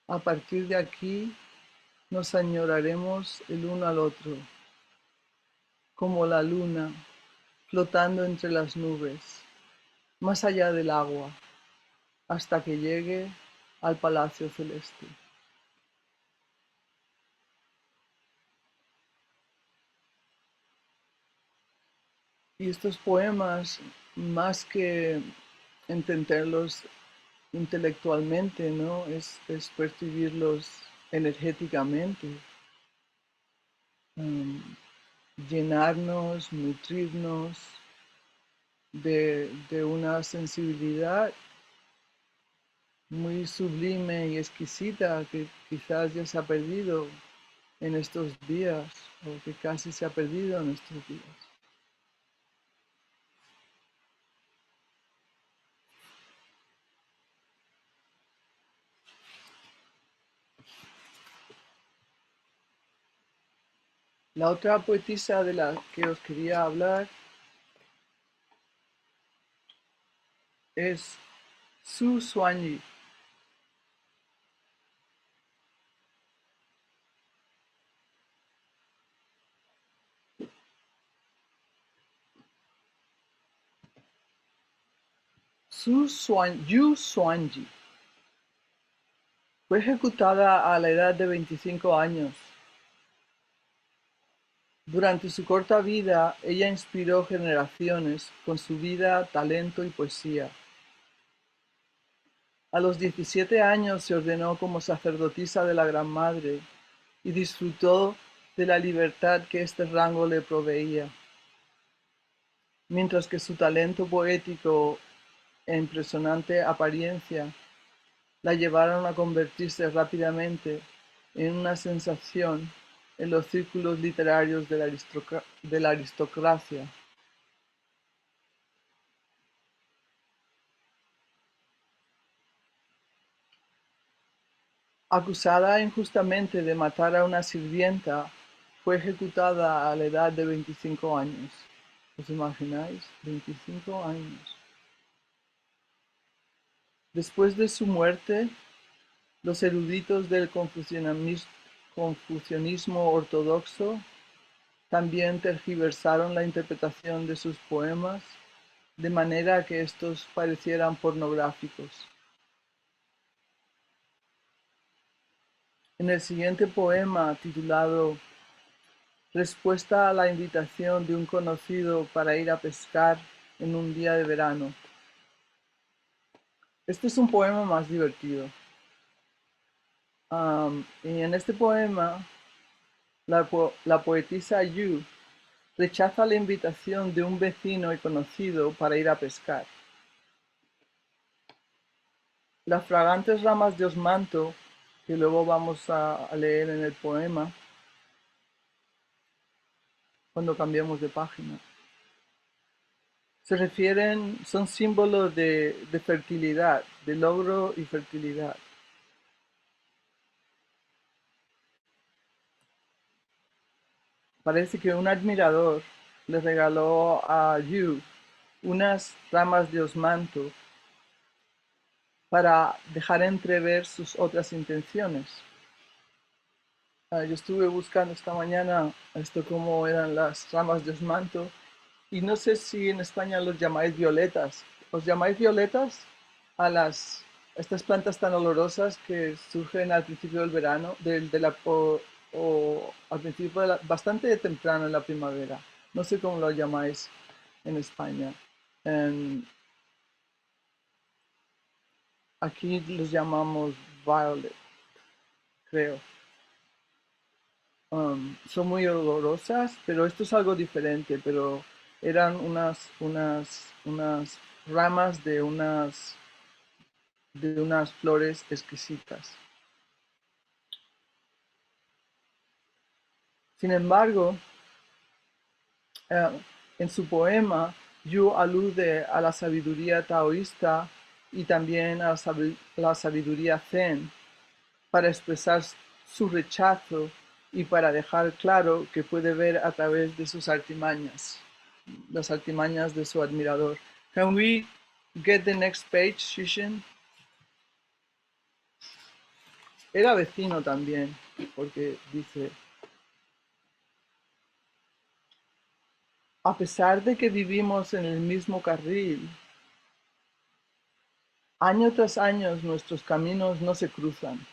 A partir de aquí nos añoraremos el uno al otro, como la luna flotando entre las nubes, más allá del agua, hasta que llegue al Palacio Celeste. Y estos poemas, más que entenderlos intelectualmente, ¿no? Es percibirlos energéticamente, um, llenarnos, nutrirnos de una sensibilidad muy sublime y exquisita que quizás ya se ha perdido en estos días o que casi se ha perdido en estos días. La otra poetisa de la que os quería hablar es Su Xuanyi. Yu Xuanyi fue ejecutada a la edad de 25 años. Durante su corta vida, ella inspiró generaciones con su vida, talento y poesía. A los 17 años se ordenó como sacerdotisa de la Gran Madre y disfrutó de la libertad que este rango le proveía, mientras que su talento poético e impresionante apariencia la llevaron a convertirse rápidamente en una sensación en los círculos literarios de la aristocracia. Acusada injustamente de matar a una sirvienta, fue ejecutada a la edad de 25 años. ¿Os imagináis? 25 años. Después de su muerte, los eruditos del confucianismo ortodoxo también tergiversaron la interpretación de sus poemas de manera que estos parecieran pornográficos. En el siguiente poema, titulado Respuesta a la invitación de un conocido para ir a pescar en un día de verano. Este es un poema más divertido. Y en este poema, la poetisa Yu rechaza la invitación de un vecino y conocido para ir a pescar. Las fragantes ramas de osmanto que luego vamos a leer en el poema cuando cambiemos de página. Se refieren, son símbolos de fertilidad, de logro y fertilidad. Parece que un admirador le regaló a Yu unas ramas de osmanto para dejar entrever sus otras intenciones. Yo estuve buscando esta mañana esto cómo eran las ramas de osmanto y no sé si en España los llamáis violetas. ¿Os llamáis violetas a estas plantas tan olorosas que surgen al principio del verano, o al principio bastante temprano en la primavera? No sé cómo lo llamáis en España. En- Aquí los llamamos violet, creo. Son muy olorosas, pero esto es algo diferente, pero eran unas ramas de unas flores exquisitas. Sin embargo, eh, en su poema, Yu alude a la sabiduría taoísta y también a la sabiduría zen para expresar su rechazo y para dejar claro que puede ver a través de sus artimañas, las artimañas de su admirador. Can we get the next page, Shishin? Era vecino también, porque dice, a pesar de que vivimos en el mismo carril, año tras año nuestros caminos no se cruzan.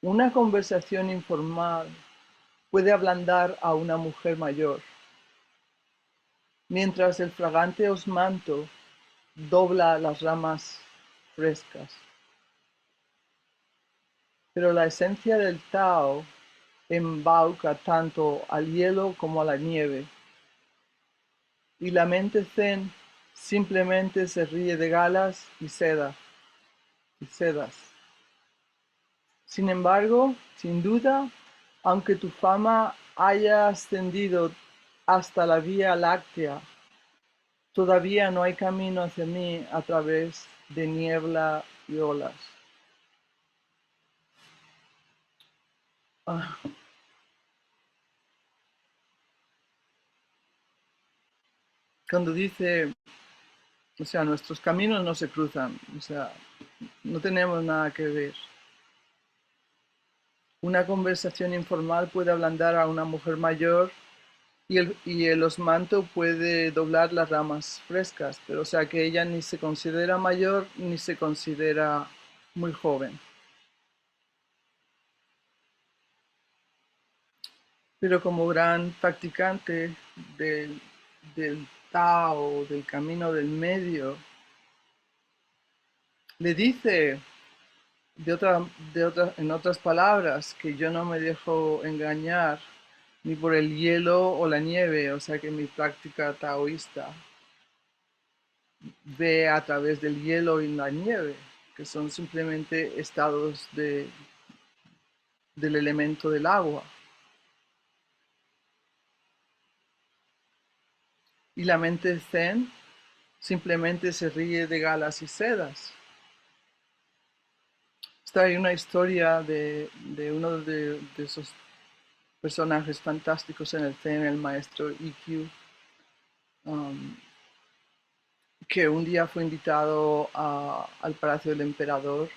Una conversación informal puede ablandar a una mujer mayor, mientras el fragante osmanto dobla las ramas frescas. Pero la esencia del Tao embauca tanto al hielo como a la nieve, y la mente zen simplemente se ríe de galas y sedas. Sin embargo, sin duda, aunque tu fama haya ascendido hasta la Vía Láctea, todavía no hay camino hacia mí a través de niebla y olas. Ah, cuando dice, o sea, nuestros caminos no se cruzan, o sea, no tenemos nada que ver. Una conversación informal puede ablandar a una mujer mayor y el osmanto puede doblar las ramas frescas, pero o sea que ella ni se considera mayor ni se considera muy joven. Pero como gran practicante del, del Tao, del camino del medio, le dice en otras palabras que yo no me dejo engañar ni por el hielo o la nieve, o sea que mi práctica taoísta ve a través del hielo y la nieve, que son simplemente estados del elemento del agua. Y la mente zen simplemente se ríe de galas y sedas. Está ahí una historia de uno de esos personajes fantásticos en el zen, el maestro Ikkyu, um, que un día fue invitado al palacio del emperador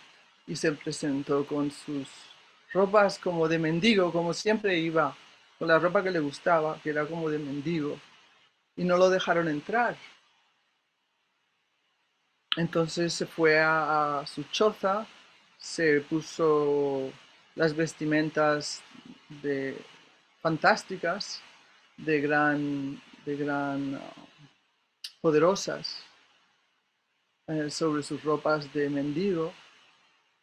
y se presentó con sus ropas como de mendigo, como siempre iba, con la ropa que le gustaba, que era como de mendigo, y no lo dejaron entrar. Entonces se fue a su choza, se puso las vestimentas de, fantásticas, de gran poderosas, sobre sus ropas de mendigo,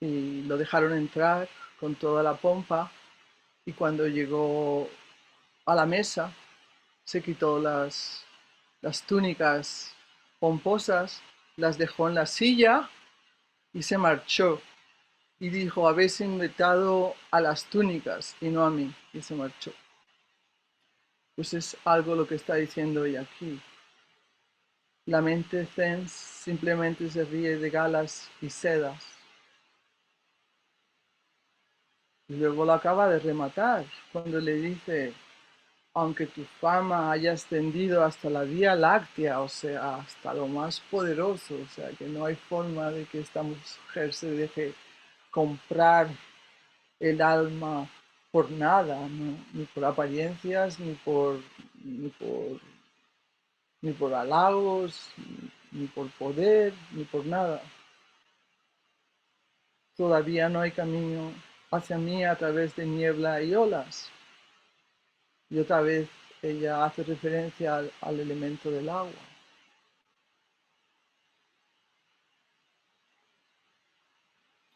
y lo dejaron entrar con toda la pompa, y cuando llegó a la mesa se quitó las túnicas pomposas, las dejó en la silla y se marchó. y dijo, habéis invitado a las túnicas y no a mí, y se marchó. Pues es algo lo que está diciendo ella aquí. La mente zen simplemente se ríe de galas y sedas. Y luego lo acaba de rematar cuando le dice, aunque tu fama haya ascendido hasta la Vía Láctea, o sea, hasta lo más poderoso, o sea, que no hay forma de que esta mujer se deje comprar el alma por nada, ¿no? Ni por apariencias, ni por halagos, ni por poder, ni por nada. Todavía no hay camino hacia mí a través de niebla y olas. Y otra vez ella hace referencia al elemento del agua.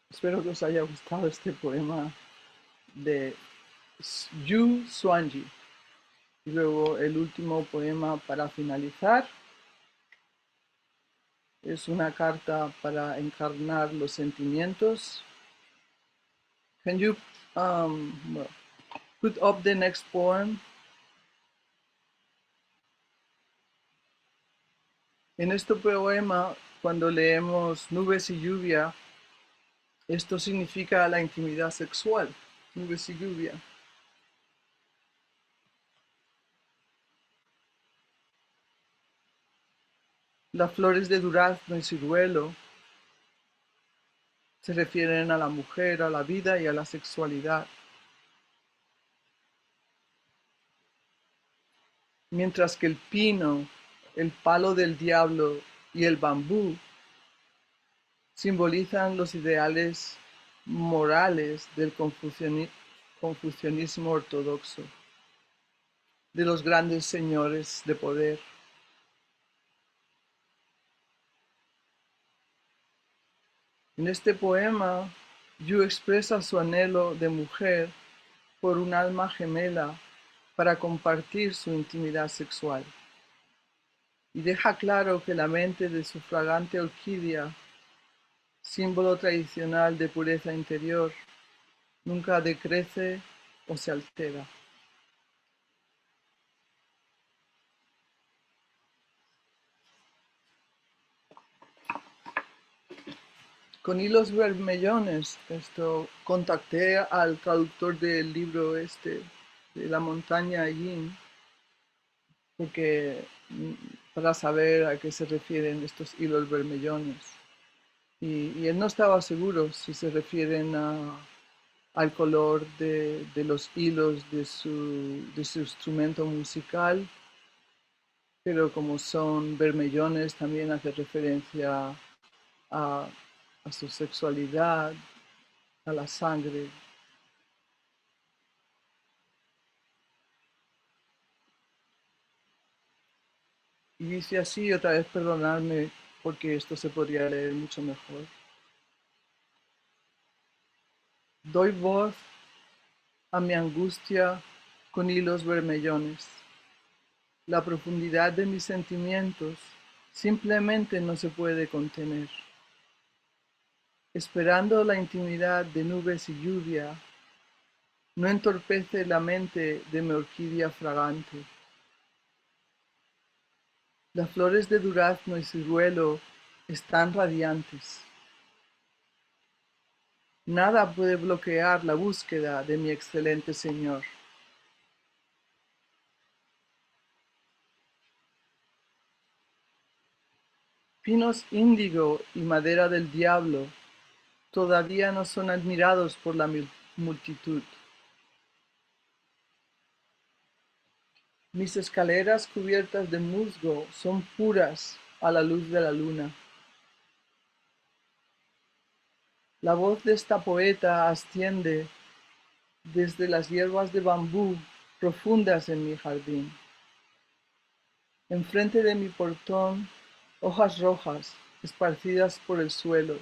Espero que os haya gustado este poema de Yu Xuanji. Y luego el último poema para finalizar es una carta para encarnar los sentimientos. Can you well, put up the next poem? En este poema, cuando leemos nubes y lluvia, esto significa la intimidad sexual, nubes y lluvia. Las flores de durazno y ciruelo se refieren a la mujer, a la vida y a la sexualidad. Mientras que el pino, el palo del diablo y el bambú simbolizan los ideales morales del confucianismo ortodoxo, de los grandes señores de poder. En este poema, Yu expresa su anhelo de mujer por un alma gemela para compartir su intimidad sexual. Y deja claro que la mente de su fragante orquídea, símbolo tradicional de pureza interior, nunca decrece o se altera. Con hilos bermellones, contacté al traductor del libro este, de La montaña Yin, porque para saber a qué se refieren estos hilos bermellones. Y él no estaba seguro si se refieren al color de los hilos de su instrumento musical, pero como son bermellones también hace referencia a, a su sexualidad, a la sangre. Y dice así, otra vez perdonadme porque esto se podría leer mucho mejor. Doy voz a mi angustia con hilos bermellones. La profundidad de mis sentimientos simplemente no se puede contener. Esperando la intimidad de nubes y lluvia, no entorpece la mente de mi orquídea fragante. Las flores de durazno y ciruelo están radiantes. Nada puede bloquear la búsqueda de mi excelente Señor. Pinos índigo y madera del diablo todavía no son admirados por la multitud. Mis escaleras cubiertas de musgo son puras a la luz de la luna. La voz de esta poeta asciende desde las hierbas de bambú profundas en mi jardín. Enfrente de mi portón, hojas rojas esparcidas por el suelo.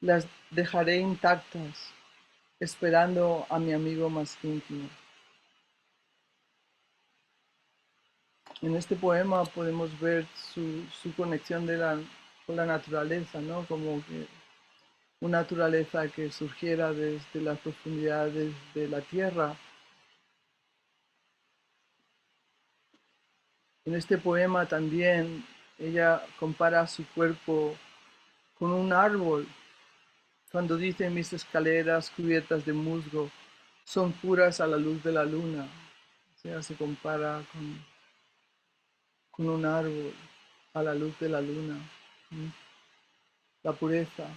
Las dejaré intactas, esperando a mi amigo más íntimo. En este poema podemos ver su conexión con la naturaleza, ¿no? Como que una naturaleza que surgiera desde las profundidades de la tierra. En este poema también ella compara su cuerpo con un árbol cuando dice mis escaleras cubiertas de musgo son puras a la luz de la luna. O sea, se compara con un árbol a la luz de la luna. La pureza.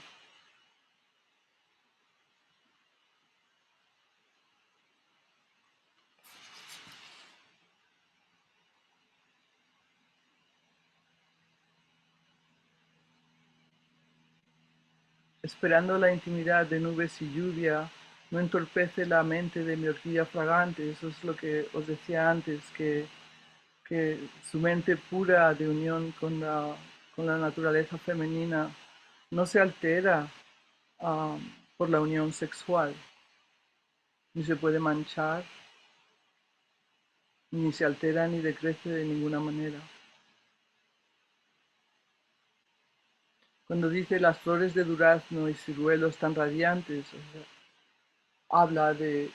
Esperando la intimidad de nubes y lluvia, no entorpece la mente de mi orquídea fragante. Eso es lo que os decía antes, que su mente pura de unión con la naturaleza femenina no se altera por la unión sexual, ni se puede manchar, ni se altera ni decrece de ninguna manera. Cuando dice las flores de durazno y ciruelos tan radiantes, o sea, habla de,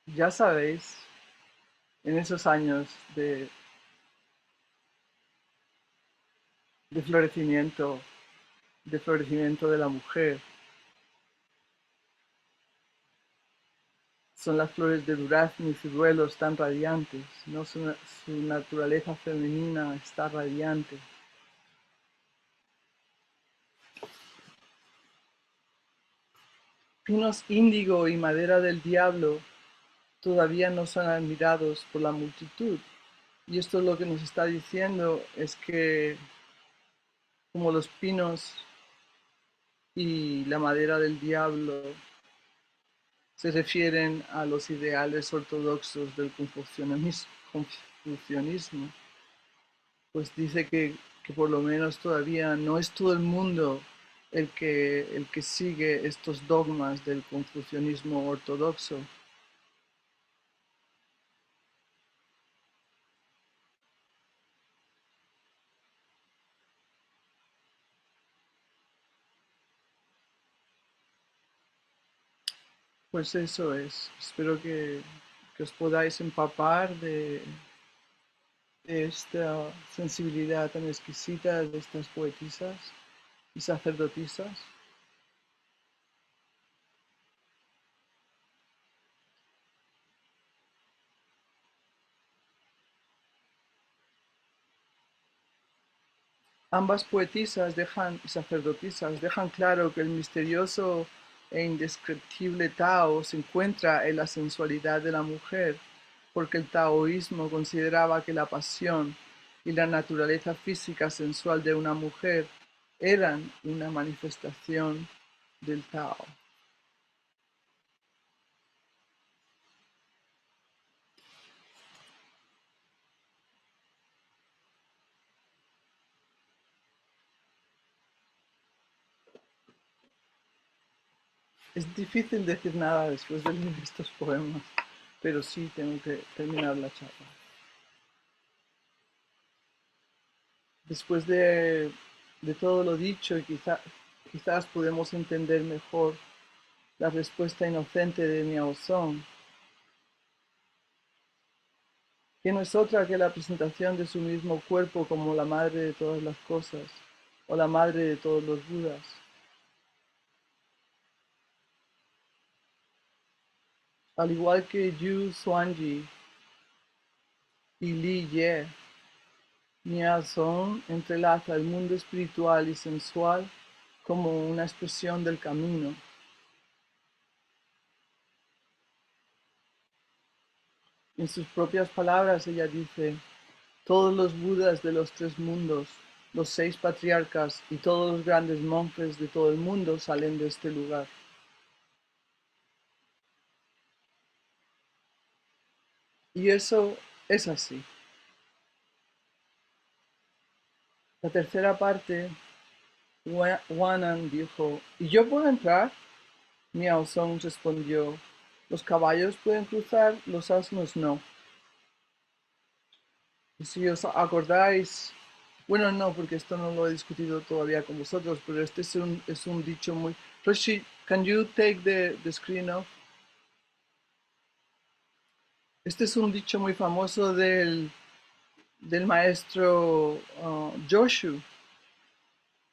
ya sabéis, en esos años de florecimiento, de florecimiento de la mujer, son las flores de durazno y ciruelos tan radiantes, ¿no? Su naturaleza femenina está radiante. Pinos índigo y madera del diablo todavía no son admirados por la multitud. Y esto lo que nos está diciendo es que como los pinos y la madera del diablo se refieren a los ideales ortodoxos del confucianismo, pues dice que por lo menos todavía no es todo el mundo el que sigue estos dogmas del confucianismo ortodoxo. Pues eso es. Espero que os podáis empapar de esta sensibilidad tan exquisita de estas poetisas y sacerdotisas. Ambas poetisas sacerdotisas dejan claro que el misterioso e indescriptible Tao se encuentra en la sensualidad de la mujer, porque el taoísmo consideraba que la pasión y la naturaleza física sensual de una mujer eran una manifestación del Tao. Es difícil decir nada después de leer estos poemas, pero sí tengo que terminar la charla. Después de todo lo dicho, quizás podemos entender mejor la respuesta inocente de Miao Song, que no es otra que la presentación de su mismo cuerpo como la madre de todas las cosas, o la madre de todos los Budas. Al igual que Yu Xuanji y Li Ye, Miao Song entrelaza el mundo espiritual y sensual como una expresión del camino. En sus propias palabras ella dice, todos los Budas de los tres mundos, los 6 patriarcas y todos los grandes monjes de todo el mundo salen de este lugar. Y eso es así. La tercera parte, Wanan dijo, ¿y yo puedo entrar? Miao Song respondió, los caballos pueden cruzar, los asnos no. Y si os acordáis, Bueno, no, porque esto no lo he discutido todavía con vosotros, pero este es un dicho muy... Roshi, can you take the screen off? Este es un dicho muy famoso del maestro Joshu.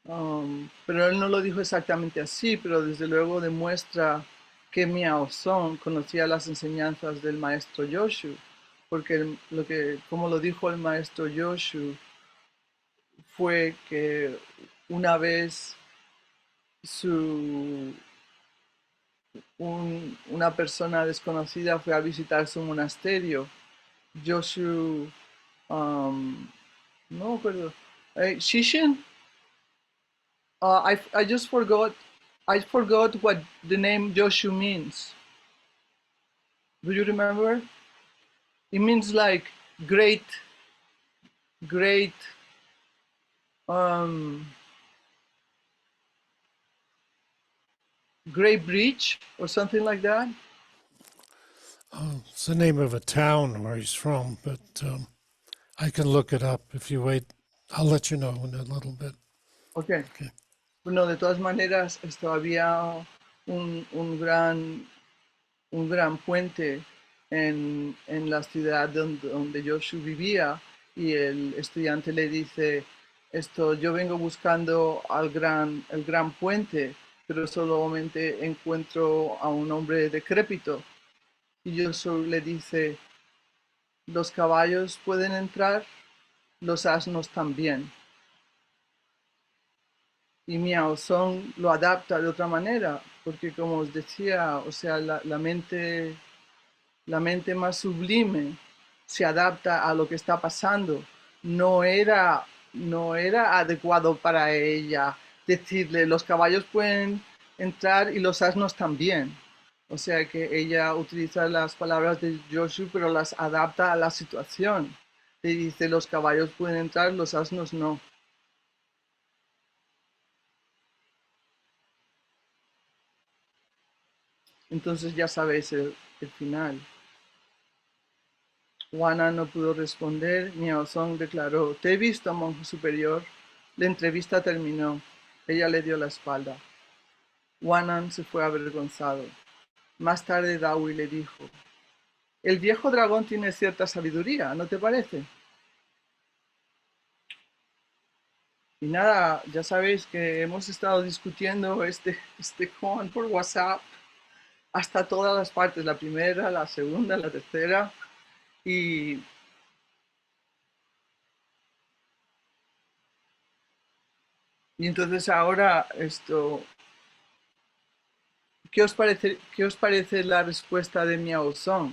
Pero él no lo dijo exactamente así, pero desde luego demuestra que Miao Song conocía las enseñanzas del maestro Joshu, porque como lo dijo el maestro Joshu, fue que una vez su, una persona desconocida fue a visitar su monasterio. Joshu, um, no me acuerdo, Shishin, I just forgot. I forgot what the name Joshu means. Do you remember? It means like great, great, um, great bridge or something like that. It's the name of a town where he's from, but I can look it up if you wait. I'll let you know in a little bit. Okay. Okay. Bueno, de todas maneras, esto había un, un gran, un gran puente en la ciudad donde Joshu vivía y el estudiante le dice, esto, yo vengo buscando el gran puente, pero solamente encuentro a un hombre decrépito. Y Joshu le dice, los caballos pueden entrar, los asnos también. Y Miao Song lo adapta de otra manera, porque como os decía, o sea, la mente más sublime se adapta a lo que está pasando. No era adecuado para ella decirle los caballos pueden entrar y los asnos también. O sea que ella utiliza las palabras de Joshu, pero las adapta a la situación. Le dice los caballos pueden entrar, los asnos no. Entonces ya sabéis el final. Wana no pudo responder. Miao Song declaró, te he visto, monje superior. La entrevista terminó. Ella le dio la espalda. Wanan se fue avergonzado. Más tarde Dawi le dijo, el viejo dragón tiene cierta sabiduría, ¿no te parece? Y nada, ya sabéis que hemos estado discutiendo este con por WhatsApp hasta todas las partes, la primera, la segunda, la tercera, y, y entonces ahora esto, qué os parece la respuesta de Miao Song?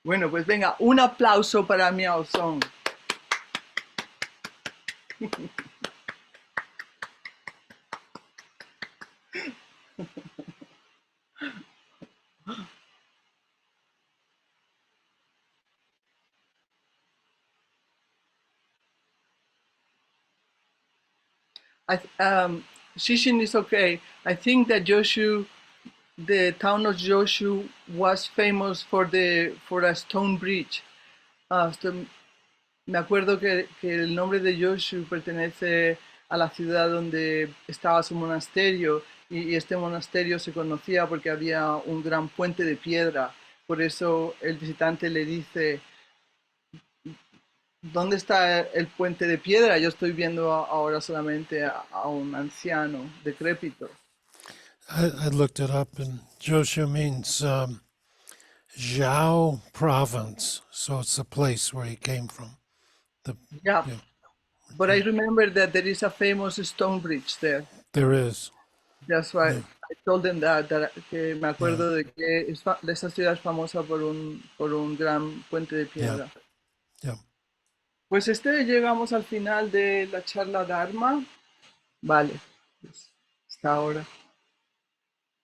Bueno, pues venga, un aplauso para Miao Song. Shishin is okay. I think that Joshu, the town of Joshu, was famous for a stone bridge. Me acuerdo que el nombre de Joshu pertenece a la ciudad donde estaba su monasterio y este monasterio se conocía porque había un gran puente de piedra. Por eso el visitante le dice, ¿dónde está el puente de piedra? Yo estoy viendo ahora solamente a un anciano decrépito. I looked it up, and Joshu means Zhao province, so it's the place where he came from. The Yeah, yeah, but I yeah, remember that there is a famous stone bridge there. there is. That's why Yeah, I told them que me yeah, acuerdo de que esa ciudad es famosa por un gran puente de yeah, piedra. yeah. Pues llegamos al final de la charla Dharma. Vale, pues, hasta ahora.